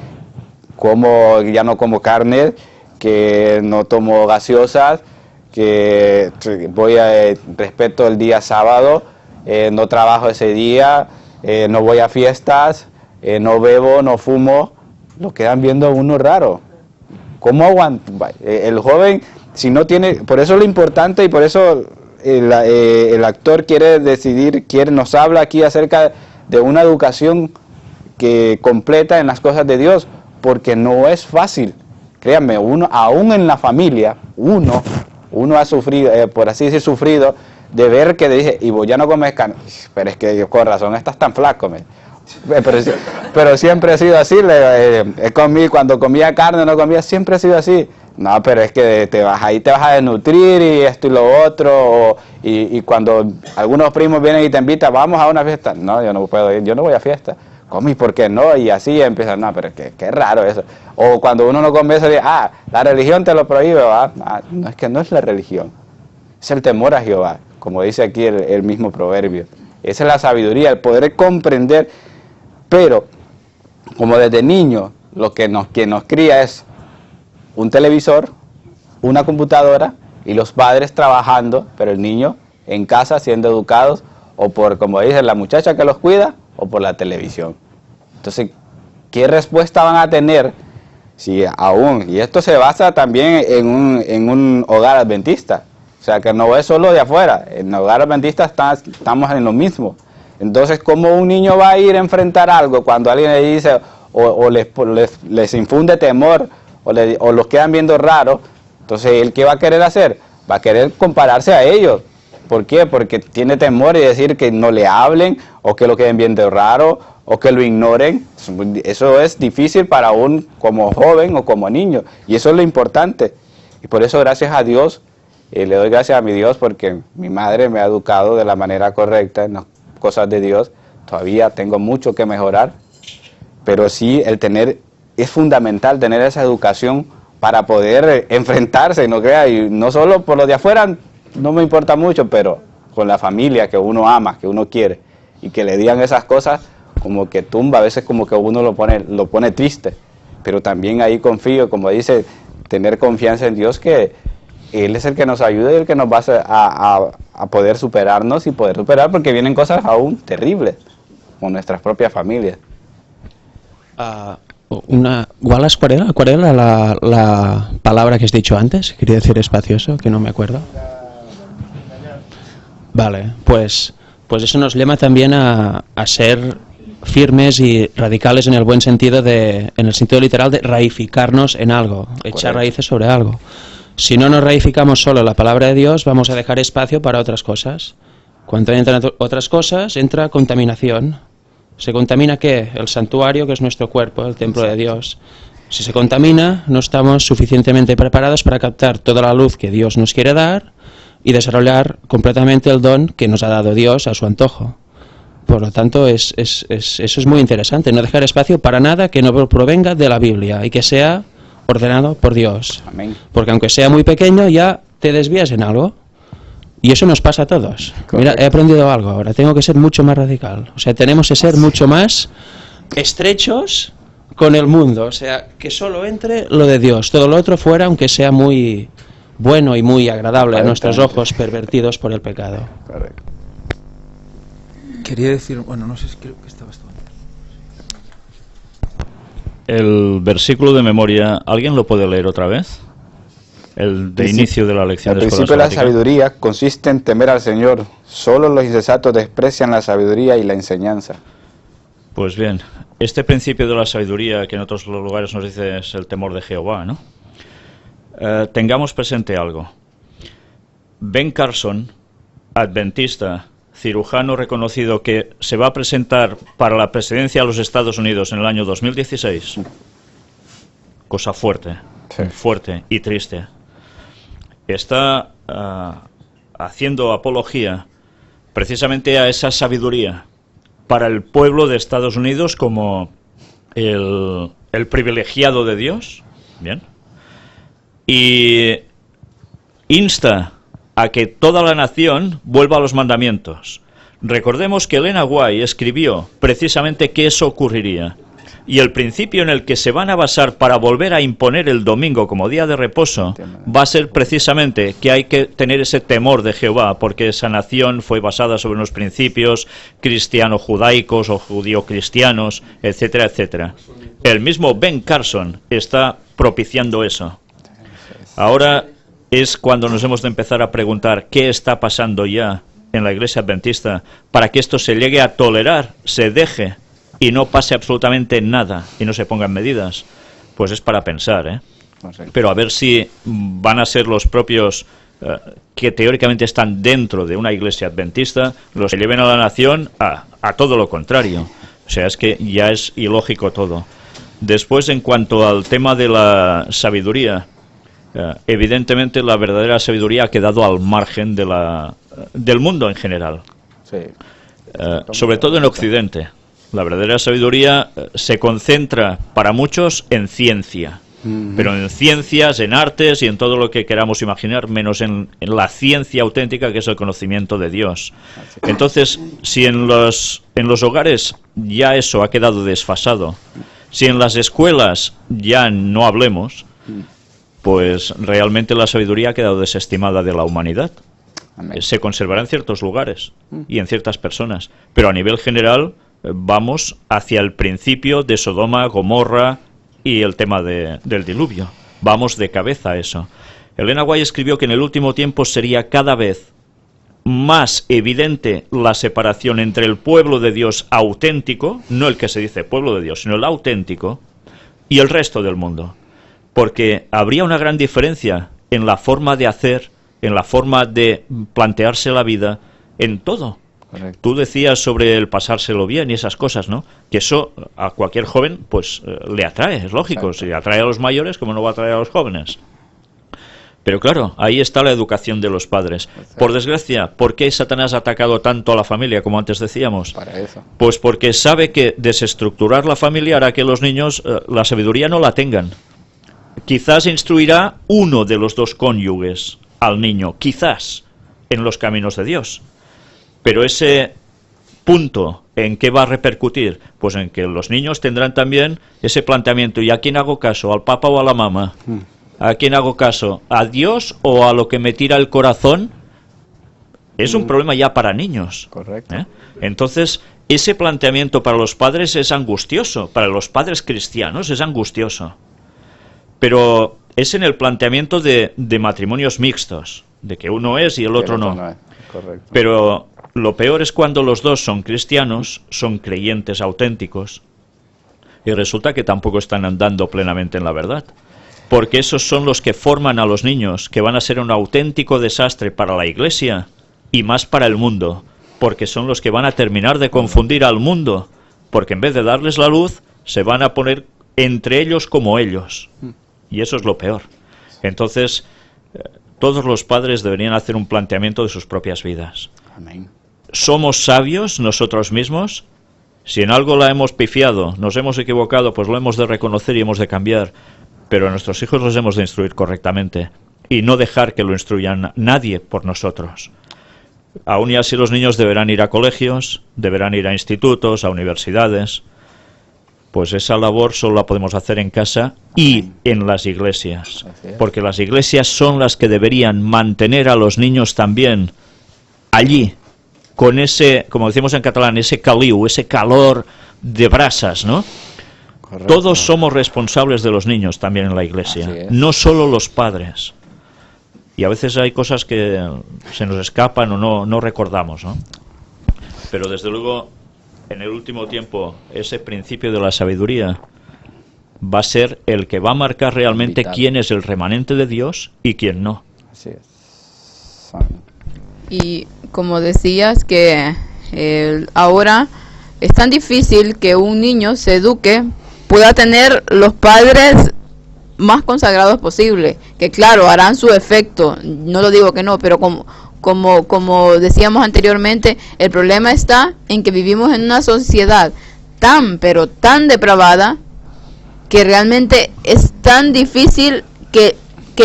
ya no como carne, que no tomo gaseosas, que respeto el día sábado, no trabajo ese día, no voy a fiestas, no bebo, no fumo? Lo quedan viendo a uno raro. ¿Cómo aguanta? El joven, si no tiene, por eso lo importante y por eso el actor nos habla aquí acerca de una educación que completa en las cosas de Dios, porque no es fácil. Créanme, aún en la familia, uno ha sufrido, por así decir, sufrido de ver que dice, y vos ya no comes carne, pero es que con razón estás tan flaco, pero siempre ha sido así. Cuando comía carne no comía, siempre ha sido así. No, pero es que ahí te vas a desnutrir y esto y lo otro, y cuando algunos primos vienen y te invitan, vamos a una fiesta, no, yo no puedo ir, yo no voy a fiesta. ¿Cómo y por qué no? Y así empiezan, no, pero es que qué raro eso. O cuando uno no convence, dice, la religión te lo prohíbe, ¿va? No, es que no es la religión, es el temor a Jehová, como dice aquí el mismo proverbio. Esa es la sabiduría, el poder comprender. Pero, como desde niño, quien nos cría es un televisor, una computadora y los padres trabajando, pero el niño en casa siendo educados, o por, como dice, la muchacha que los cuida, o por la televisión. Entonces, ¿qué respuesta van a tener si aún? Y esto se basa también en un hogar adventista. O sea, que no es solo de afuera. En el hogar adventista estamos en lo mismo. Entonces, ¿cómo un niño va a ir a enfrentar algo cuando alguien le dice o les infunde temor o los quedan viendo raros? Entonces, ¿él qué va a querer hacer? Va a querer compararse a ellos. ¿Por qué? Porque tiene temor y decir que no le hablen o que lo queden viendo raro o que lo ignoren. Eso es difícil para un como joven o como niño, y eso es lo importante. Y por eso, gracias a Dios, le doy gracias a mi Dios porque mi madre me ha educado de la manera correcta en las cosas de Dios. Todavía tengo mucho que mejorar, pero sí es fundamental tener esa educación para poder enfrentarse, no crea, y no solo por lo de afuera, no me importa mucho, pero con la familia que uno ama, que uno quiere, y que le digan esas cosas como que tumba, a veces como que uno lo pone triste, pero también ahí confío, como dice, tener confianza en Dios, que Él es el que nos ayuda y el que nos va a poder superarnos y poder superar, porque vienen cosas aún terribles con nuestras propias familias. Wallace, ¿cuál era la palabra que has dicho antes? Quería decir espacioso, que no me acuerdo. Vale, pues eso nos llama también a ser firmes y radicales en el buen sentido en el sentido literal de raificarnos en algo, echar raíces sobre algo. Si no nos raificamos solo en la palabra de Dios, vamos a dejar espacio para otras cosas. Cuando entran otras cosas, entra contaminación. ¿Se contamina qué? El santuario, que es nuestro cuerpo, el templo de Dios. Si se contamina, no estamos suficientemente preparados para captar toda la luz que Dios nos quiere dar y desarrollar completamente el don que nos ha dado Dios a su antojo. Por lo tanto, eso es muy interesante, no dejar espacio para nada que no provenga de la Biblia y que sea ordenado por Dios. Amén. Porque aunque sea muy pequeño, ya te desvías en algo. Y eso nos pasa a todos. Correcto. Mira, he aprendido algo ahora, tengo que ser mucho más radical. O sea, tenemos que ser mucho más estrechos con el mundo. O sea, que solo entre lo de Dios, todo lo otro fuera, aunque sea muy bueno y muy agradable a nuestros ojos pervertidos por el pecado. Correcto. Quería decir, bueno, no sé, creo que estabas tú. El versículo de memoria, ¿alguien lo puede leer otra vez? El de inicio de la lección El de escuela principio de la sabática. sabiduría consiste en temer al Señor. Solo los insensatos desprecian la sabiduría y la enseñanza. Pues bien, este principio de la sabiduría que en otros lugares nos dice es el temor de Jehová, ¿no? Tengamos presente algo. Ben Carson, adventista, cirujano reconocido que se va a presentar para la presidencia de los Estados Unidos en el año 2016, cosa fuerte, Sí. fuerte y triste, está haciendo apología precisamente a esa sabiduría para el pueblo de Estados Unidos como el privilegiado de Dios, ¿bien? Y insta a que toda la nación vuelva a los mandamientos. Recordemos que Elena White escribió precisamente que eso ocurriría. Y el principio en el que se van a basar para volver a imponer el domingo como día de reposo va a ser precisamente que hay que tener ese temor de Jehová, porque esa nación fue basada sobre unos principios cristiano-judaicos o judío-cristianos, etcétera, etcétera. El mismo Ben Carson está propiciando eso. Ahora es cuando nos hemos de empezar a preguntar qué está pasando ya en la Iglesia Adventista para que esto se llegue a tolerar, se deje y no pase absolutamente nada y no se pongan medidas. Pues es para pensar, ¿eh? Correcto. Pero a ver si van a ser los propios que teóricamente están dentro de una Iglesia Adventista los que lleven a la nación a todo lo contrario. O sea, es que ya es ilógico todo. Después, en cuanto al tema de la sabiduría, evidentemente la verdadera sabiduría ha quedado al margen de del mundo en general, Sí. sobre todo en Occidente. La verdadera sabiduría se concentra para muchos en ciencia, pero en ciencias, en artes y en todo lo que queramos imaginar, menos en la ciencia auténtica que es el conocimiento de Dios. Entonces, si en los hogares ya eso ha quedado desfasado, si en las escuelas ya no hablemos, pues realmente la sabiduría ha quedado desestimada de la humanidad. Amén. Se conservará en ciertos lugares y en ciertas personas, pero a nivel general vamos hacia el principio de Sodoma, Gomorra y el tema del diluvio. Vamos de cabeza a eso. Elena White escribió que en el último tiempo sería cada vez más evidente la separación entre el pueblo de Dios auténtico, no el que se dice pueblo de Dios, sino el auténtico, y el resto del mundo. Porque habría una gran diferencia en la forma de hacer, en la forma de plantearse la vida, en todo. Correcto. Tú decías sobre el pasárselo bien y esas cosas, ¿no? Que eso a cualquier joven pues le atrae, es lógico. Exacto. Si atrae a los mayores, ¿cómo no va a atraer a los jóvenes? Pero claro, ahí está la educación de los padres. Por desgracia, ¿por qué Satanás ha atacado tanto a la familia, como antes decíamos? Para eso. Pues porque sabe que desestructurar la familia hará que los niños la sabiduría no la tengan. Quizás instruirá uno de los dos cónyuges al niño, quizás, en los caminos de Dios. Pero ese punto, ¿en qué va a repercutir? Pues en que los niños tendrán también ese planteamiento. ¿Y a quién hago caso? ¿Al papá o a la mamá? ¿A quién hago caso? ¿A Dios o a lo que me tira el corazón? Es un problema ya para niños. Correcto. ¿Eh? Entonces, ese planteamiento para los padres es angustioso. Para los padres cristianos es angustioso. Pero es en el planteamiento de matrimonios mixtos, de que uno es y el otro no. es. Correcto. Pero lo peor es cuando los dos son cristianos, son creyentes auténticos, y resulta que tampoco están andando plenamente en la verdad. Porque esos son los que forman a los niños, que van a ser un auténtico desastre para la Iglesia y más para el mundo, porque son los que van a terminar de confundir al mundo, porque en vez de darles la luz, se van a poner entre ellos como ellos. Y eso es lo peor. Entonces, todos los padres deberían hacer un planteamiento de sus propias vidas. Amén. ¿Somos sabios nosotros mismos? Si en algo la hemos pifiado, nos hemos equivocado, pues lo hemos de reconocer y hemos de cambiar. Pero a nuestros hijos los hemos de instruir correctamente y no dejar que lo instruyan nadie por nosotros. Aún y así los niños deberán ir a colegios, deberán ir a institutos, a universidades. Pues esa labor solo la podemos hacer en casa y en las iglesias. Así es. Porque las iglesias son las que deberían mantener a los niños también allí, con ese, como decimos en catalán, ese caliu, ese calor de brasas, ¿no? Correcto. Todos somos responsables de los niños también en la iglesia, Así es. no solo los padres. Y a veces hay cosas que se nos escapan o no recordamos, ¿no? Pero desde luego, en el último tiempo, ese principio de la sabiduría va a ser el que va a marcar realmente Vital. quién es el remanente de Dios y quién no. Así es. Y como decías que ahora es tan difícil que un niño se eduque, pueda tener los padres más consagrados posible, que claro, harán su efecto, no lo digo que no, pero como decíamos anteriormente, el problema está en que vivimos en una sociedad pero tan depravada, que realmente es tan difícil que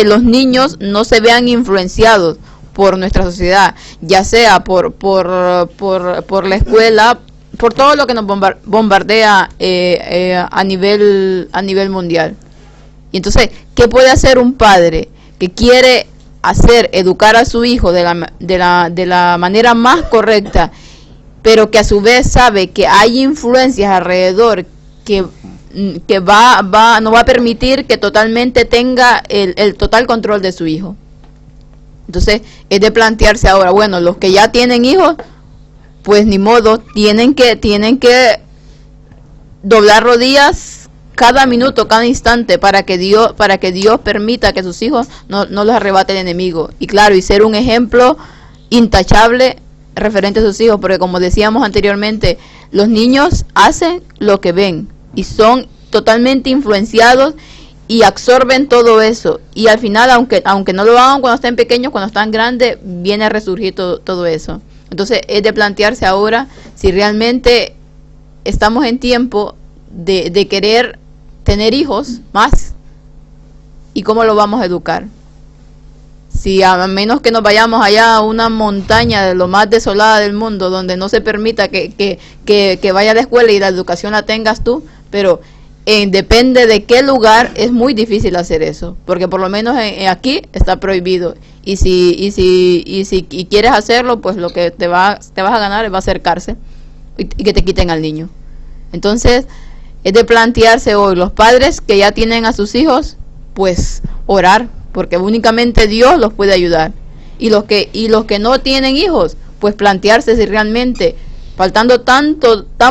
los niños no se vean influenciados por nuestra sociedad, ya sea por la escuela, por todo lo que nos bombardea a nivel mundial. Y entonces, ¿qué puede hacer un padre que quiere educar a su hijo de la manera más correcta, pero que a su vez sabe que hay influencias alrededor que no va a permitir que totalmente tenga el total control de su hijo? Entonces es de plantearse ahora, bueno, los que ya tienen hijos, pues ni modo, tienen que doblar rodillas cada minuto, cada instante, para que Dios permita que sus hijos no los arrebate el enemigo. Y claro, y ser un ejemplo intachable referente a sus hijos, porque como decíamos anteriormente, los niños hacen lo que ven y son totalmente influenciados y absorben todo eso, y al final, aunque no lo hagan cuando estén pequeños, cuando están grandes viene a resurgir todo eso. Entonces es de plantearse ahora si realmente estamos en tiempo de querer tener hijos más, y cómo lo vamos a educar. Si a menos que nos vayamos allá a una montaña de lo más desolada del mundo, donde no se permita que vaya a la escuela y la educación la tengas tú, pero depende de qué lugar, es muy difícil hacer eso, porque por lo menos aquí está prohibido, y si quieres hacerlo, pues lo que te vas a ganar va a ser cárcel y que te quiten al niño. Entonces es de plantearse hoy, los padres que ya tienen a sus hijos, pues orar, porque únicamente Dios los puede ayudar, y los que no tienen hijos, pues plantearse si realmente, faltando tan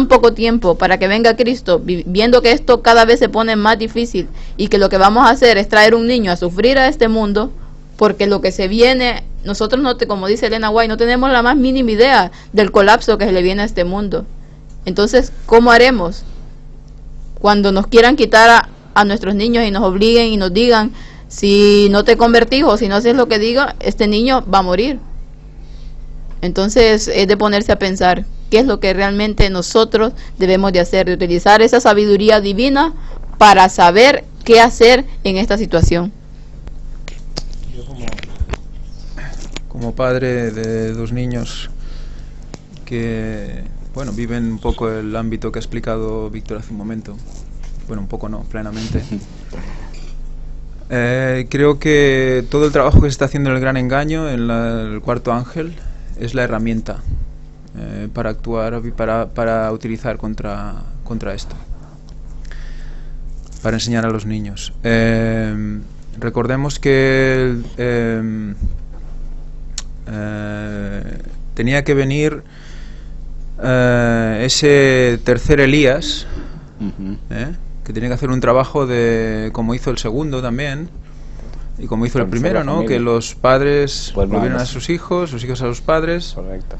poco tiempo para que venga Cristo, viendo que esto cada vez se pone más difícil y que lo que vamos a hacer es traer un niño a sufrir a este mundo, porque lo que se viene, nosotros como dice Elena White, no tenemos la más mínima idea del colapso que se le viene a este mundo. Entonces, ¿cómo haremos cuando nos quieran quitar a nuestros niños y nos obliguen y nos digan, si no te convertís o si no haces lo que diga, este niño va a morir? Entonces es de ponerse a pensar qué es lo que realmente nosotros debemos de hacer, de utilizar esa sabiduría divina para saber qué hacer en esta situación. Yo como padre de dos niños que, bueno, viven un poco el ámbito que ha explicado Víctor hace un momento, bueno, un poco no, plenamente, creo que todo el trabajo que se está haciendo en el Gran Engaño, en el Cuarto Ángel, es la herramienta para actuar y para utilizar contra esto, para enseñar a los niños. Recordemos que tenía que venir ese tercer Elías, que tenía que hacer un trabajo como hizo el segundo también, y como hizo el primero, ¿no? Que los padres volvieran a sus hijos a los padres. Correcto.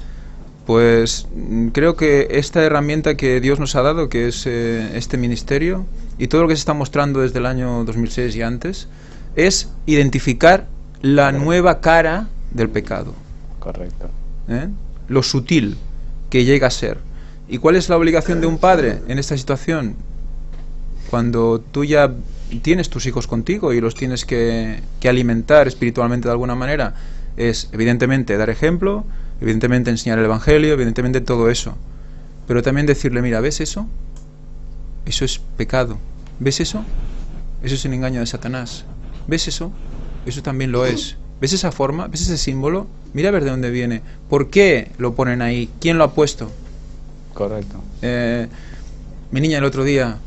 Pues creo que esta herramienta que Dios nos ha dado, que es este ministerio, y todo lo que se está mostrando desde el año 2006 y antes, es identificar la nueva cara del pecado. Correcto. Lo sutil que llega a ser. ¿Y cuál es la obligación de un padre en esta situación? Cuando tú ya tienes tus hijos contigo y los tienes que alimentar espiritualmente de alguna manera, es evidentemente dar ejemplo, evidentemente enseñar el evangelio, evidentemente todo eso, pero también decirle, mira, ¿ves eso? Eso es pecado. ¿Ves eso? Eso es un engaño de Satanás. ¿Ves eso? Eso también lo es. ¿Ves esa forma? ¿Ves ese símbolo? Mira a ver de dónde viene. ¿Por qué lo ponen ahí? ¿Quién lo ha puesto? Correcto. Mi niña el otro día,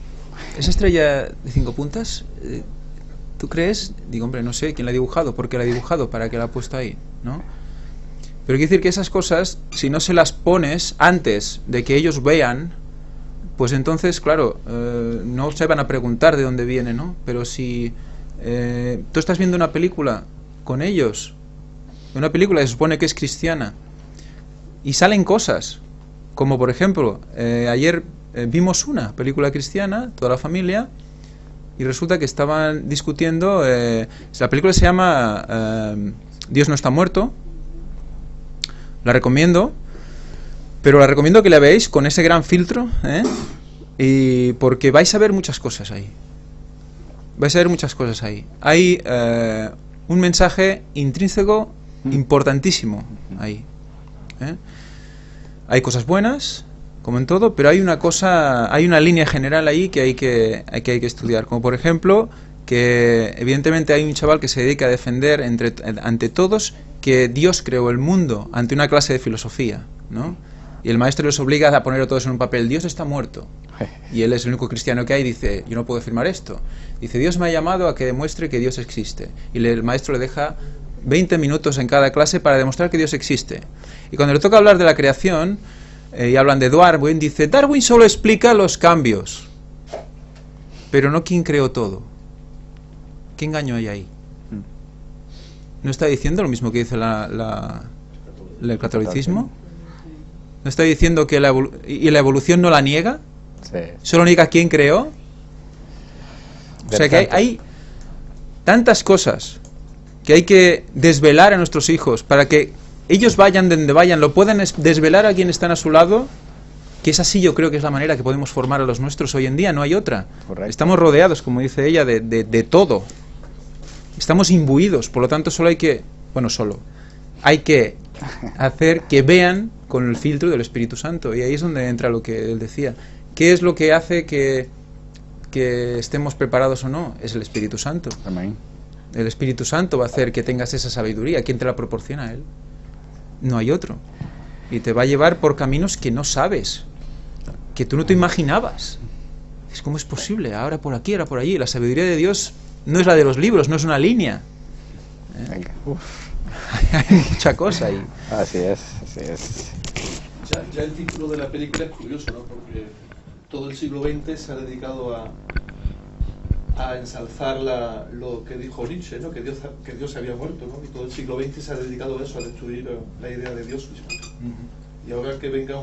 ¿esa estrella de 5 puntas? ¿Tú crees? Digo, hombre, no sé quién la ha dibujado, por qué la ha dibujado, para qué la ha puesto ahí, ¿no? Pero quiere decir que esas cosas, si no se las pones antes de que ellos vean, pues entonces, claro, no se van a preguntar de dónde viene, ¿no? Pero si tú estás viendo una película con ellos, una película que se supone que es cristiana, y salen cosas, como por ejemplo, ayer vimos una película cristiana, toda la familia, y resulta que estaban discutiendo, la película se llama Dios no está muerto, la recomiendo, pero la recomiendo que la veáis con ese gran filtro, y porque vais a ver muchas cosas ahí. Vais a ver muchas cosas ahí. Hay un mensaje intrínseco importantísimo ahí. Hay cosas buenas, como en todo, pero hay una cosa, hay una línea general ahí que hay que estudiar. Como por ejemplo, que evidentemente hay un chaval que se dedica a defender ante todos que Dios creó el mundo ante una clase de filosofía, ¿no? Y el maestro les obliga a ponerlo todos en un papel. Dios está muerto. Y él es el único cristiano que hay. Dice, yo no puedo afirmar esto. Dice, Dios me ha llamado a que demuestre que Dios existe. Y el maestro le deja 20 minutos en cada clase para demostrar que Dios existe. Y cuando le toca hablar de la creación, y hablan de Darwin, dice, Darwin solo explica los cambios, pero no quién creó todo. ¿Qué engaño hay ahí? ¿No está diciendo lo mismo que dice el catolicismo? ¿No está diciendo que la evolución no la niega? Sí. ¿Solo niega quién creó? O sea que hay tantas cosas que hay que desvelar a nuestros hijos para que ellos vayan donde vayan, lo puedan desvelar a quienes están a su lado, que es así. Yo creo que es la manera que podemos formar a los nuestros hoy en día, no hay otra. Correcto. Estamos rodeados, como dice ella, de todo. Estamos imbuidos, por lo tanto hay que hacer que vean con el filtro del Espíritu Santo. Y ahí es donde entra lo que él decía. ¿Qué es lo que hace que estemos preparados o no? Es el Espíritu Santo. Amén. El Espíritu Santo va a hacer que tengas esa sabiduría. ¿Quién te la proporciona? Él. No hay otro. Y te va a llevar por caminos que no sabes, que tú no te imaginabas. ¿Cómo es posible? Ahora por aquí, ahora por allí. La sabiduría de Dios no es la de los libros, no es una línea. Hay mucha cosa ahí. Así es, así es. Ya el título de la película es curioso, ¿no? Porque todo el siglo XX se ha dedicado a ensalzar lo que dijo Nietzsche, ¿no? Que Dios se había muerto, ¿no? Y todo el siglo XX se ha dedicado a eso, a destruir la idea de Dios mismo. Y ahora que venga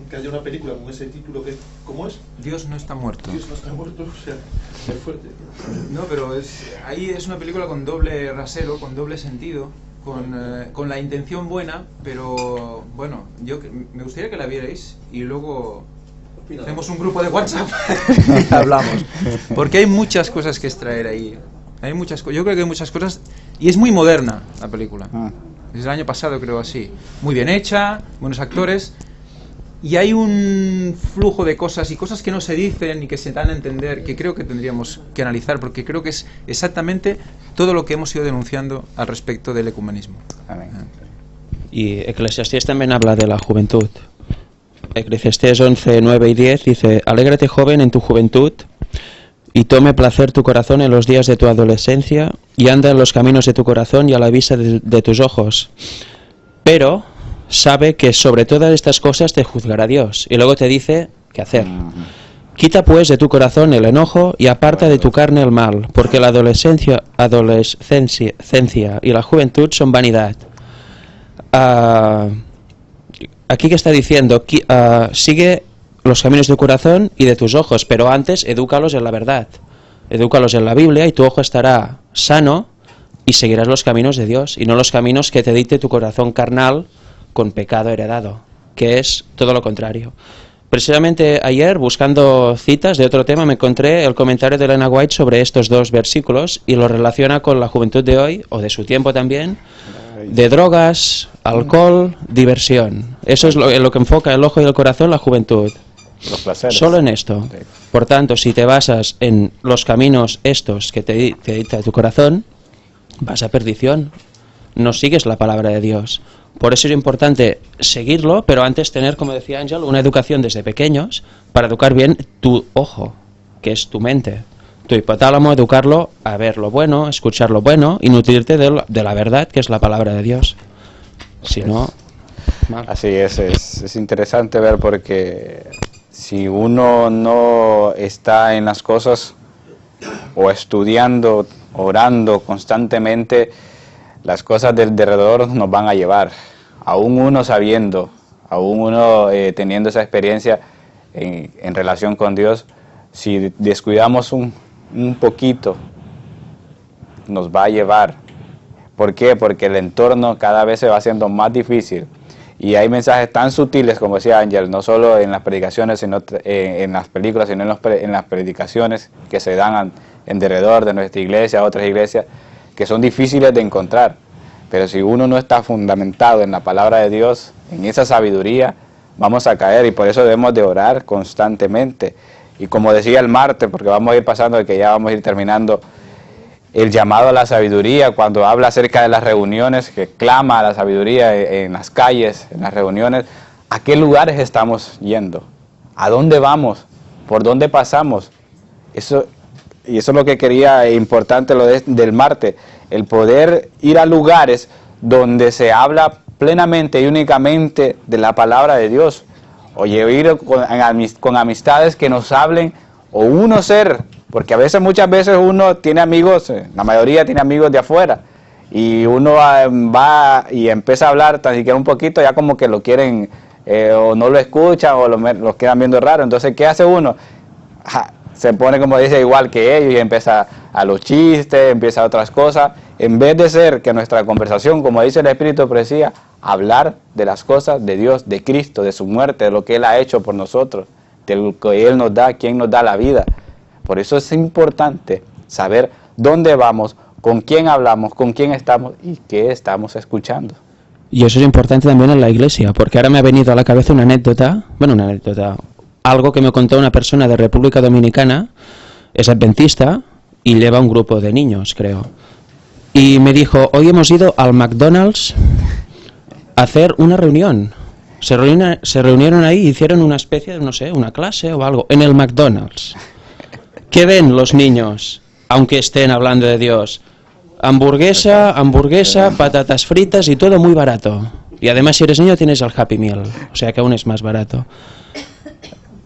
que haya una película con ese título, ¿cómo es? Dios no está muerto. Dios no está muerto, o sea, es fuerte. No, pero ahí es una película con doble rasero, con doble sentido, con la intención buena, pero bueno, me gustaría que la vierais y luego hacemos un grupo de WhatsApp y hablamos, porque hay muchas cosas que extraer ahí. Yo creo que hay muchas cosas, y es muy moderna la película. Es el año pasado, creo, así. Muy bien hecha, buenos actores, y hay un flujo de cosas y cosas que no se dicen y que se dan a entender, que creo que tendríamos que analizar, porque creo que es exactamente todo lo que hemos ido denunciando al respecto del ecumenismo. Amén. Y Eclesiastés también habla de la juventud. Eclesiastés 11, 9 y 10 dice: alégrate, joven, en tu juventud, y tome placer tu corazón en los días de tu adolescencia, y anda en los caminos de tu corazón y a la vista de tus ojos. Pero sabe que sobre todas estas cosas te juzgará Dios. Y luego te dice qué hacer. Quita pues de tu corazón el enojo y aparta de tu carne el mal, porque la adolescencia y la juventud son vanidad. Aquí que está diciendo, sigue los caminos de tu corazón y de tus ojos, pero antes edúcalos en la verdad. Edúcalos en la Biblia y tu ojo estará sano y seguirás los caminos de Dios y no los caminos que te dicte tu corazón carnal con pecado heredado, que es todo lo contrario. Precisamente ayer, buscando citas de otro tema, me encontré el comentario de Elena White sobre estos dos versículos y lo relaciona con la juventud de hoy, o de su tiempo también, de drogas, alcohol, diversión. Eso es lo que enfoca el ojo y el corazón, la juventud. Los placeres. Solo en esto. Sí. Por tanto, si te basas en los caminos estos que te dicta tu corazón, vas a perdición. No sigues la palabra de Dios. Por eso es importante seguirlo, pero antes tener, como decía Ángel, una educación desde pequeños para educar bien tu ojo, que es tu mente. Tu hipotálamo, educarlo a ver lo bueno, escuchar lo bueno y nutrirte de la verdad, que es la palabra de Dios. Si no, mal. Así es interesante ver, porque si uno no está en las cosas o estudiando, orando constantemente, las cosas del alrededor nos van a llevar. Aún uno sabiendo, aún uno teniendo esa experiencia en relación con Dios, si descuidamos un poquito, nos va a llevar. ¿Por qué? Porque el entorno cada vez se va haciendo más difícil. Y hay mensajes tan sutiles, como decía Ángel, no solo en las predicaciones, sino en las películas, sino en las predicaciones que se dan en derredor de nuestra iglesia, otras iglesias, que son difíciles de encontrar. Pero si uno no está fundamentado en la palabra de Dios, en esa sabiduría, vamos a caer, y por eso debemos de orar constantemente. Y como decía el martes, porque vamos a ir pasando, que ya vamos a ir terminando, el llamado a la sabiduría, cuando habla acerca de las reuniones, que clama a la sabiduría en las calles, en las reuniones, ¿a qué lugares estamos yendo? ¿A dónde vamos? ¿Por dónde pasamos? Y eso es lo que quería, importante lo del martes, el poder ir a lugares donde se habla plenamente y únicamente de la palabra de Dios. Oye, ir con amistades que nos hablen, o uno ser, porque muchas veces uno tiene amigos, la mayoría tiene amigos de afuera, y uno va y empieza a hablar tan siquiera un poquito, ya como que lo quieren, o no lo escuchan, o lo quedan viendo raro. Entonces, ¿qué hace uno? Se pone, como dice, igual que ellos, y empieza a los chistes, empieza a otras cosas, en vez de ser que nuestra conversación, como dice el Espíritu de Profecía, hablar de las cosas de Dios, de Cristo, de su muerte, de lo que Él ha hecho por nosotros, de lo que Él nos da, quién nos da la vida. Por eso es importante saber dónde vamos, con quién hablamos, con quién estamos y qué estamos escuchando. Y eso es importante también en la iglesia, porque ahora me ha venido a la cabeza una anécdota, algo que me contó una persona de República Dominicana, es adventista y lleva un grupo de niños, creo. Y me dijo, hoy hemos ido al McDonald's a hacer una reunión. Se reunieron ahí y hicieron una especie de, no sé, una clase o algo, en el McDonald's. ¿Qué ven los niños, aunque estén hablando de Dios? Hamburguesa, patatas fritas y todo muy barato. Y además, si eres niño, tienes el Happy Meal, o sea que aún es más barato.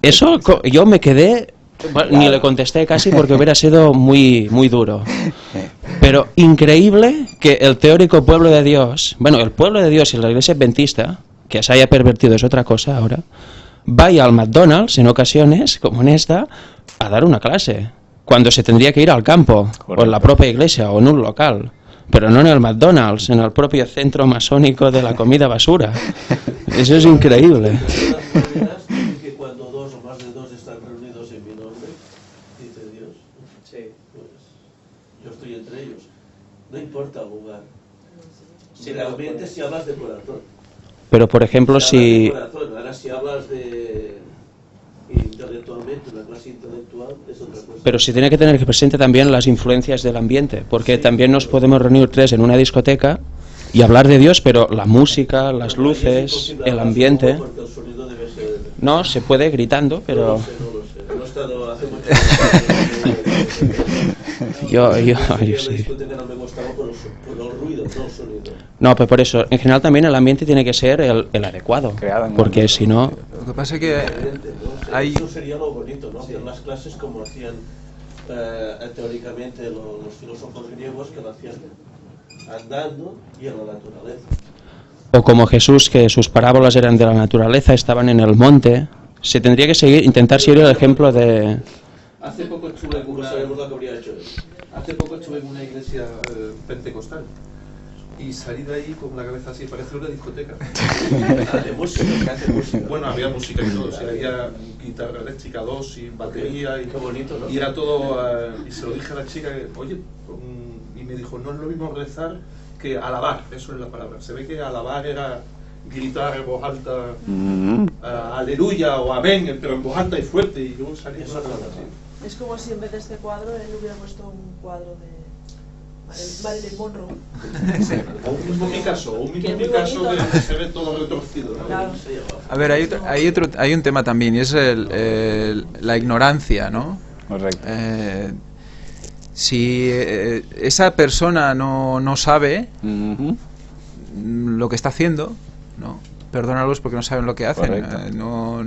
Eso, yo me quedé, bueno, ni le contesté casi porque hubiera sido muy, muy duro. Pero increíble que el teórico pueblo de Dios, bueno, el pueblo de Dios y la iglesia adventista, que se haya pervertido es otra cosa ahora, vaya al McDonald's en ocasiones, como en esta, a dar una clase, cuando se tendría que ir al campo, correcto, o en la propia iglesia, o en un local, pero no en el McDonald's, en el propio centro masónico de la comida basura. Eso es increíble. Que cuando dos o más de dos están reunidos en mi nombre, dice Dios, sí, pues yo estoy entre ellos. No importa el lugar. Si realmente si hablas de corazón. Pero por ejemplo, si... Ahora si hablas de intelectualmente, una clase intelectual es otra cosa. Pero si tiene que tener presente también las influencias del ambiente, porque sí, también nos podemos reunir tres en una discoteca y hablar de Dios, pero la música, las luces, el ambiente... Porque el sonido debe ser... No, se puede gritando, pero... No lo sé. No he estado hace mucho tiempo. Yo sí. No me gustaba por el ruido, no el sonido. No, pero por eso, en general también el ambiente tiene que ser el adecuado, porque si no... Lo que pasa es que hay... Eso sería lo bonito, ¿no? Hacer las clases como hacían teóricamente los filósofos griegos, que lo hacían andando y en la naturaleza. O como Jesús, que sus parábolas eran de la naturaleza, estaban en el monte. Se tendría que intentar seguir el ejemplo de... Hace poco estuve en una iglesia pentecostal y salí de ahí con la cabeza así, parece una discoteca. De música, que hace música. Bueno, había música y todo, había guitarra eléctrica 2 y batería y qué bonito, ¿no? Y era todo, y se lo dije a la chica, oye, y me dijo, no es lo mismo rezar que alabar, eso es la palabra. Se ve que alabar era gritar en voz alta, aleluya o amén, pero en voz alta y fuerte, y yo salí con la cabeza así. Es como si en vez de este cuadro él hubiera puesto un cuadro de el baile de Monroe. O un mismo Picasso que se ve todo retorcido, ¿no? Claro. A ver, hay un tema también, y es la ignorancia, ¿no? Correcto. Si esa persona no sabe Ujú. lo que está haciendo, ¿no? Perdónalos porque no saben lo que hacen. Correcto.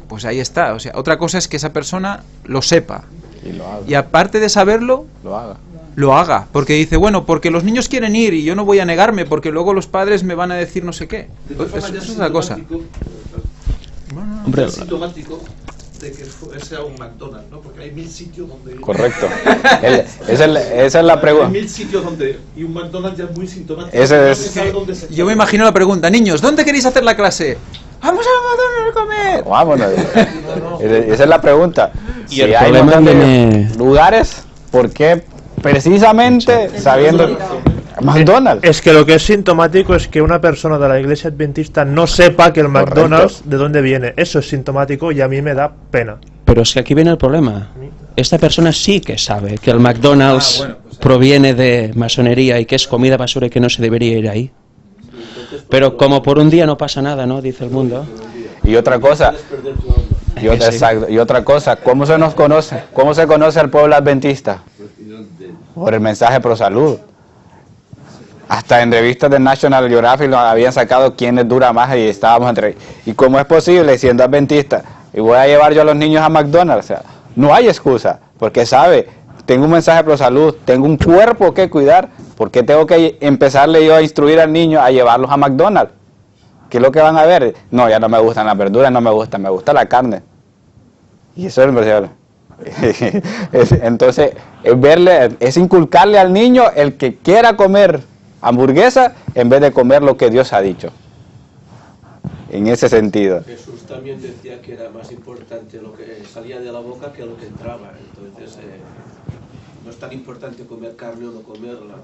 Pues ahí está. O sea, otra cosa es que esa persona lo sepa. Y lo haga. Y aparte de saberlo, Lo haga. lo haga. Porque dice, bueno, porque los niños quieren ir y yo no voy a negarme porque luego los padres me van a decir no sé qué. De todas formas, ya Eso es la cosa. Hombre, Es sintomático de que sea un McDonald's, ¿no? Porque hay 1000 sitios donde... Correcto. Esa es la Hay pregunta. 1000 sitios donde... Y un McDonald's ya es muy sintomático. Ese No es- se sabe dónde se Yo me imagino la pregunta, niños, ¿dónde queréis hacer la clase? ¡Vamos a McDonald's a comer! Vámonos. Esa es la pregunta. Y Si el hay problema un montón de viene- lugares, ¿por qué precisamente sabiendo McDonald's? Es que lo que es sintomático es que una persona de la iglesia adventista no sepa que el McDonald's de dónde viene. Eso es sintomático y a mí me da pena. pero es que aquí viene el problema. Esta persona sí que sabe que el McDonald's bueno, pues proviene de masonería y que es comida basura y que no se debería ir ahí. Pero como por un día no pasa nada, ¿no? Dice el mundo. Y otra cosa, exacto, y otra cosa, ¿cómo se nos conoce? ¿Cómo se conoce al pueblo adventista? Por el mensaje pro salud. Hasta en revistas de National Geographic lo habían sacado quiénes dura más y estábamos entre... ¿Y cómo es posible siendo adventista? Y voy a llevar yo a los niños a McDonald's. O sea, no hay excusa, porque sabe, tengo un mensaje pro salud, tengo un cuerpo que cuidar, ¿por qué tengo que empezarle yo a instruir al niño a llevarlos a McDonald's? ¿Qué es lo que van a ver? No, ya no me gustan las verduras, no me gusta la carne. Y eso es impresionante. Entonces, es inculcarle al niño el que quiera comer hamburguesa en vez de comer lo que Dios ha dicho. En ese sentido. Jesús también decía que era más importante lo que salía de la boca que lo que entraba. Entonces, no es tan importante comer carne o no comerla,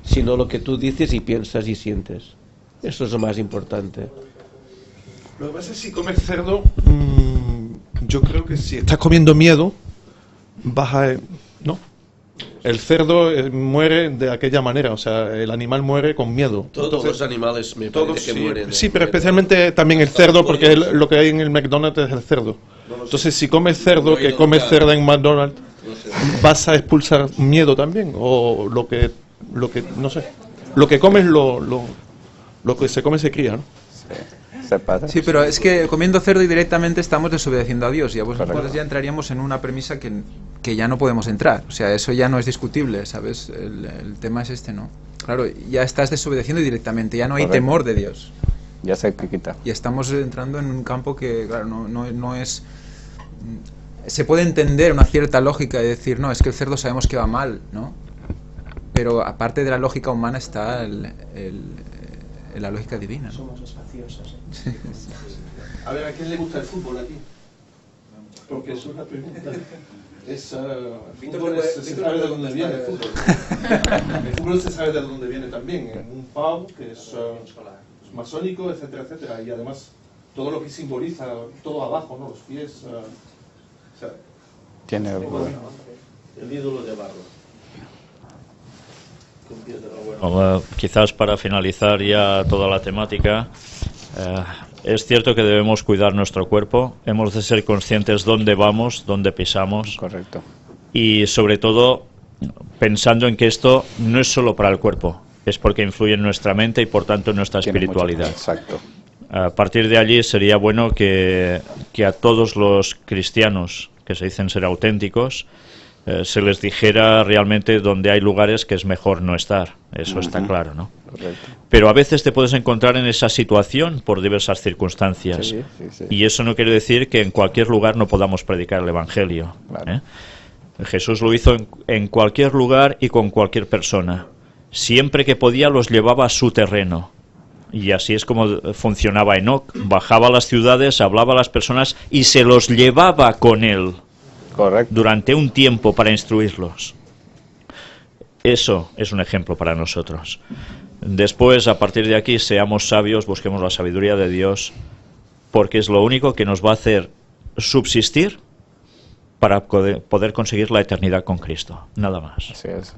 sino lo que tú dices y piensas y sientes. Eso es lo más importante. Lo que pasa es que si comes cerdo, yo creo que si estás comiendo miedo, vas a... ¿no? El cerdo muere de aquella manera, o sea, el animal muere con miedo. Todos Entonces, los animales me todos, parece que sí, mueren. sí, pero especialmente también el cerdo, porque lo que hay en el McDonald's es el cerdo. Entonces, si comes cerdo, No he que ido comes nunca. cerdo en McDonald's, No sé. vas a expulsar miedo también, o lo que no sé, lo que comes, lo que se come se cría, ¿no? Se pasa. Sí, pero es que comiendo cerdo directamente estamos desobedeciendo a Dios y a vosotros Correcto. ya entraríamos en una premisa que ya no podemos entrar. O sea, eso ya no es discutible, ¿sabes? El tema es este, ¿no? Claro, ya estás desobedeciendo directamente, ya no hay Correcto. temor de Dios. Ya se quita. Y estamos entrando en un campo que, claro, no es... Se puede entender una cierta lógica y decir, no, es que el cerdo sabemos que va mal, ¿no? Pero aparte de la lógica humana está la lógica divina, ¿no? Somos espaciosos. A ver, ¿a quién le gusta el fútbol aquí? Porque es una pregunta. El fútbol se sabe de dónde viene el fútbol. El fútbol se sabe de dónde viene también. En un pub que es masónico, etcétera, etcétera. Y además todo lo que simboliza, todo abajo, ¿no? Los pies. O sea, Tiene El ídolo de barro. Con pies de barro. Bueno, quizás para finalizar ya toda la temática, es cierto que debemos cuidar nuestro cuerpo, hemos de ser conscientes dónde vamos, dónde pisamos correcto. y sobre todo pensando en que esto no es solo para el cuerpo, es porque influye en nuestra mente y por tanto en nuestra Tiene mucho- espiritualidad. Exacto. A partir de allí sería bueno que a todos los cristianos que se dicen ser auténticos se les dijera realmente dónde hay lugares que es mejor no estar. Eso está Ujú. claro, ¿no? Correcto. Pero a veces te puedes encontrar en esa situación por diversas circunstancias. Sí, sí, sí. Y eso no quiere decir que en cualquier lugar no podamos predicar el Evangelio. Claro. ¿eh? Jesús lo hizo en cualquier lugar y con cualquier persona. Siempre que podía los llevaba a su terreno. Y así es como funcionaba Enoc. Bajaba a las ciudades, hablaba a las personas y se los llevaba con él Correcto. durante un tiempo para instruirlos. Eso es un ejemplo para nosotros. Después, a partir de aquí, seamos sabios, busquemos la sabiduría de Dios, porque es lo único que nos va a hacer subsistir para poder conseguir la eternidad con Cristo. Nada más. Así es.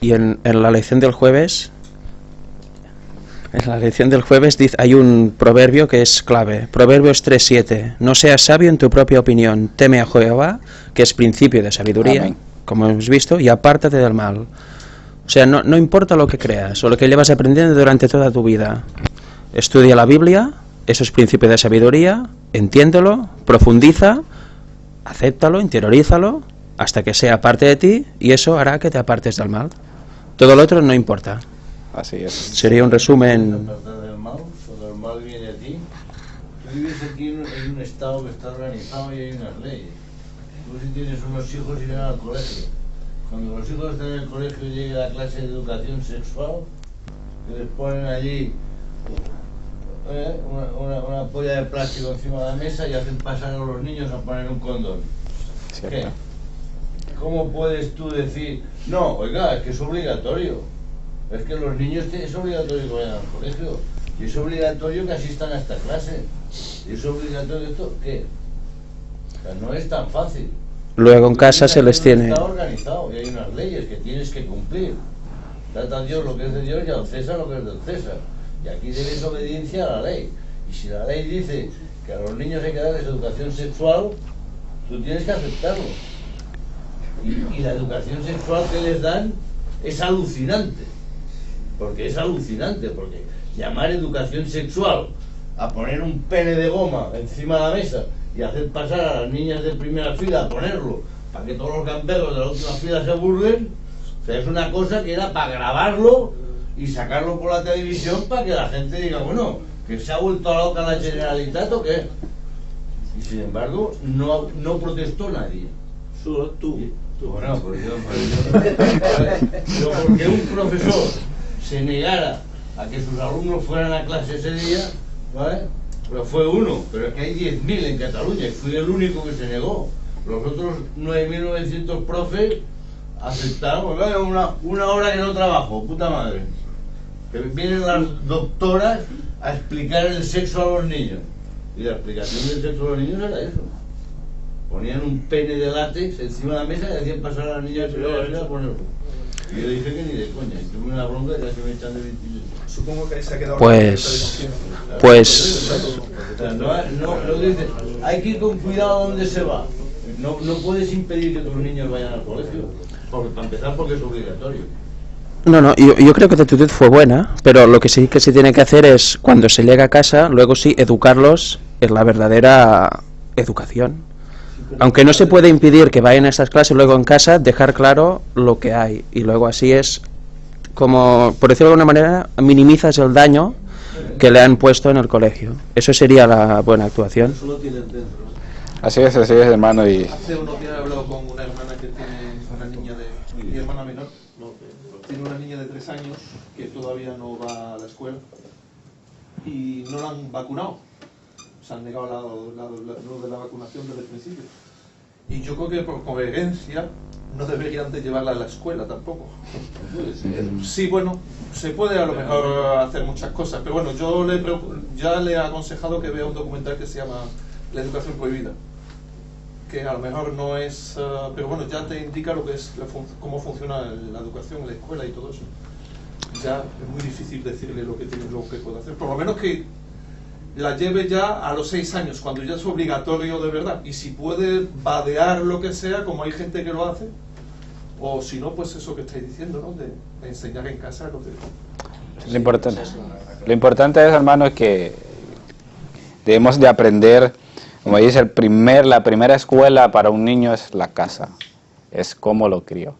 Y en la lección del jueves, hay un proverbio que es clave. Proverbios 3:7. No seas sabio en tu propia opinión. Teme a Jehová, que es principio de sabiduría, Amén. como hemos visto, y apártate del mal. O sea, no importa lo que creas o lo que llevas aprendiendo durante toda tu vida. Estudia la Biblia, eso es principio de sabiduría, entiéndelo, profundiza, acéptalo, interiorízalo, hasta que sea parte de ti, y eso hará que te apartes del mal. Todo lo otro no importa. Así es. Sería un resumen. Apartar del mal, cuando el mal viene a ti. Tú vives aquí en un estado que está organizado y hay unas leyes. Tú si tienes unos hijos irán al colegio. Cuando los hijos están en el colegio y llegue la clase de educación sexual, que les ponen allí una polla de plástico encima de la mesa y hacen pasar a los niños a poner un condón. Cierto. ¿Qué? ¿Cómo puedes tú decir, no, oiga, es que es obligatorio? Es que los niños es obligatorio que vayan al colegio. Y es obligatorio que asistan a esta clase. Y es obligatorio esto, ¿qué? O sea, no es tan fácil. Luego en casa se les tiene. Está organizado y hay unas leyes que tienes que cumplir. Trata a Dios lo que es de Dios y al César lo que es del César. Y aquí debes obediencia a la ley. Y si la ley dice que a los niños hay que darles educación sexual, tú tienes que aceptarlo. Y la educación sexual que les dan es alucinante. Porque es alucinante, porque llamar educación sexual a poner un pene de goma encima de la mesa y hacer pasar a las niñas de primera fila a ponerlo para que todos los gamberros de la última fila se burlen, o sea, es una cosa que era para grabarlo y sacarlo por la televisión para que la gente diga, bueno, que se ha vuelto a loca la Generalitat o qué. Y sin embargo, no protestó nadie. Solo tú. Bueno, pues yo porque un profesor se negara a que sus alumnos fueran a clase ese día, ¿vale? Pero fue uno, pero es que hay 10.000 en Cataluña y fui el único que se negó. Los otros 9.900 profes aceptaron, ¿vale? Una hora que no trabajo, puta madre. Que vienen las doctoras a explicar el sexo a los niños. Y la explicación del sexo a los niños era eso. Ponían un pene de látex encima de la mesa y hacían pasar a las niñas a ponerlo. Y yo dije que ni de coña, y tuve una bronca y casi me echan de 26. Supongo que ahí se ha quedado Pues O sea, no dices, hay que ir con cuidado a dónde se va. No puedes impedir que tus niños vayan al colegio, porque, para empezar porque es obligatorio. No, yo creo que tu actitud fue buena, pero lo que sí que se tiene que hacer es, cuando se llega a casa, luego sí, educarlos en la verdadera educación. Aunque no se puede impedir que vayan a estas clases, luego en casa dejar claro lo que hay. Y luego así es, como, por decirlo de alguna manera, minimizas el daño que le han puesto en el colegio. Eso sería la buena actuación. Eso lo tienen dentro. Así es, hermano. Y Hace unos días he hablado con una hermana que tiene una niña mi hermana menor, tiene una niña de 3 años que todavía no va a la escuela y no la han vacunado. Se han negado lo de la vacunación desde el principio. Y yo creo que por coherencia no deberían de llevarla a la escuela tampoco. Sí, bueno, se puede a lo mejor hacer muchas cosas, pero bueno, yo ya le he aconsejado que vea un documental que se llama La educación prohibida, que a lo mejor no es, pero bueno, ya te indica lo que es cómo funciona la educación en la escuela y todo eso. Ya es muy difícil decirle lo que puede hacer, por lo menos que la lleve ya a los 6 años, cuando ya es obligatorio de verdad, y si puede vadear lo que sea, como hay gente que lo hace, o si no, pues eso que estáis diciendo, ¿no? De enseñar en casa lo que... Lo importante es, hermano, que debemos de aprender, como dice la primera escuela para un niño es la casa, es cómo lo crío,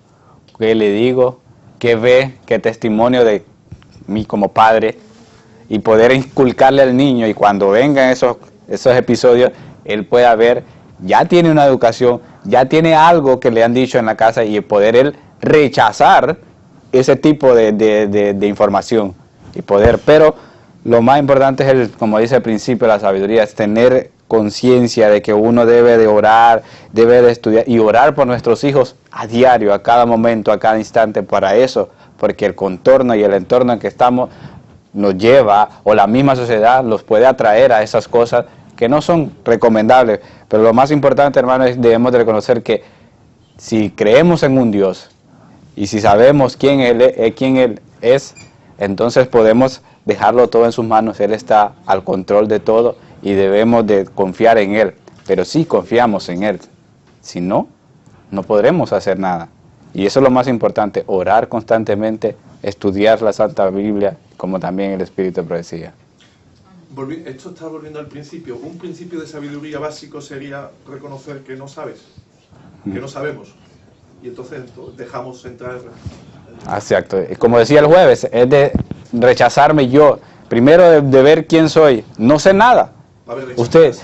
qué le digo, qué ve, qué testimonio de mí como padre, y poder inculcarle al niño, y cuando vengan esos episodios, él pueda ver, ya tiene una educación, ya tiene algo que le han dicho en la casa, y poder él rechazar ese tipo de información, y poder, pero lo más importante es, como dice al principio, la sabiduría, es tener conciencia de que uno debe de orar, debe de estudiar, y orar por nuestros hijos a diario, a cada momento, a cada instante, para eso, porque el contorno y el entorno en que estamos nos lleva, o la misma sociedad los puede atraer a esas cosas que no son recomendables. Pero lo más importante, hermano, es debemos de reconocer que si creemos en un Dios Y si sabemos quién Él es, entonces podemos dejarlo todo en sus manos. Él está al control de todo y debemos de confiar en Él. Pero sí confiamos en Él. Si no, no podremos hacer nada. Y eso es lo más importante, orar constantemente, estudiar la Santa Biblia, como también el Espíritu de Profecía. Esto está volviendo al principio. Un principio de sabiduría básico sería reconocer que no sabes, que no sabemos. Y entonces dejamos entrar. Exacto. Como decía el jueves, es de rechazarme yo. Primero de ver quién soy. No sé nada. A ver, Usted,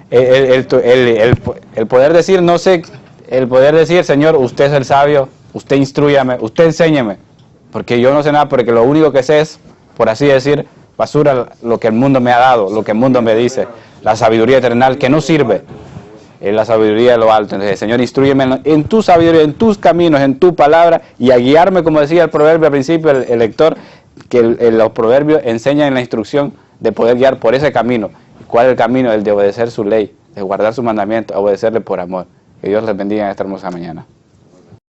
el poder decir no sé, el poder decir, Señor, usted es el sabio, usted instrúyame, usted enséñeme. Porque yo no sé nada, porque lo único que sé es, por así decir, basura lo que el mundo me ha dado, lo que el mundo me dice, la sabiduría eterna que no sirve, es la sabiduría de lo alto. Entonces, Señor, instrúyeme en tu sabiduría, en tus caminos, en tu palabra, y a guiarme, como decía el proverbio al principio, el lector, que los proverbios enseñan la instrucción de poder guiar por ese camino. ¿Cuál es el camino? El de obedecer su ley, de guardar sus mandamientos, obedecerle por amor. Que Dios les bendiga en esta hermosa mañana.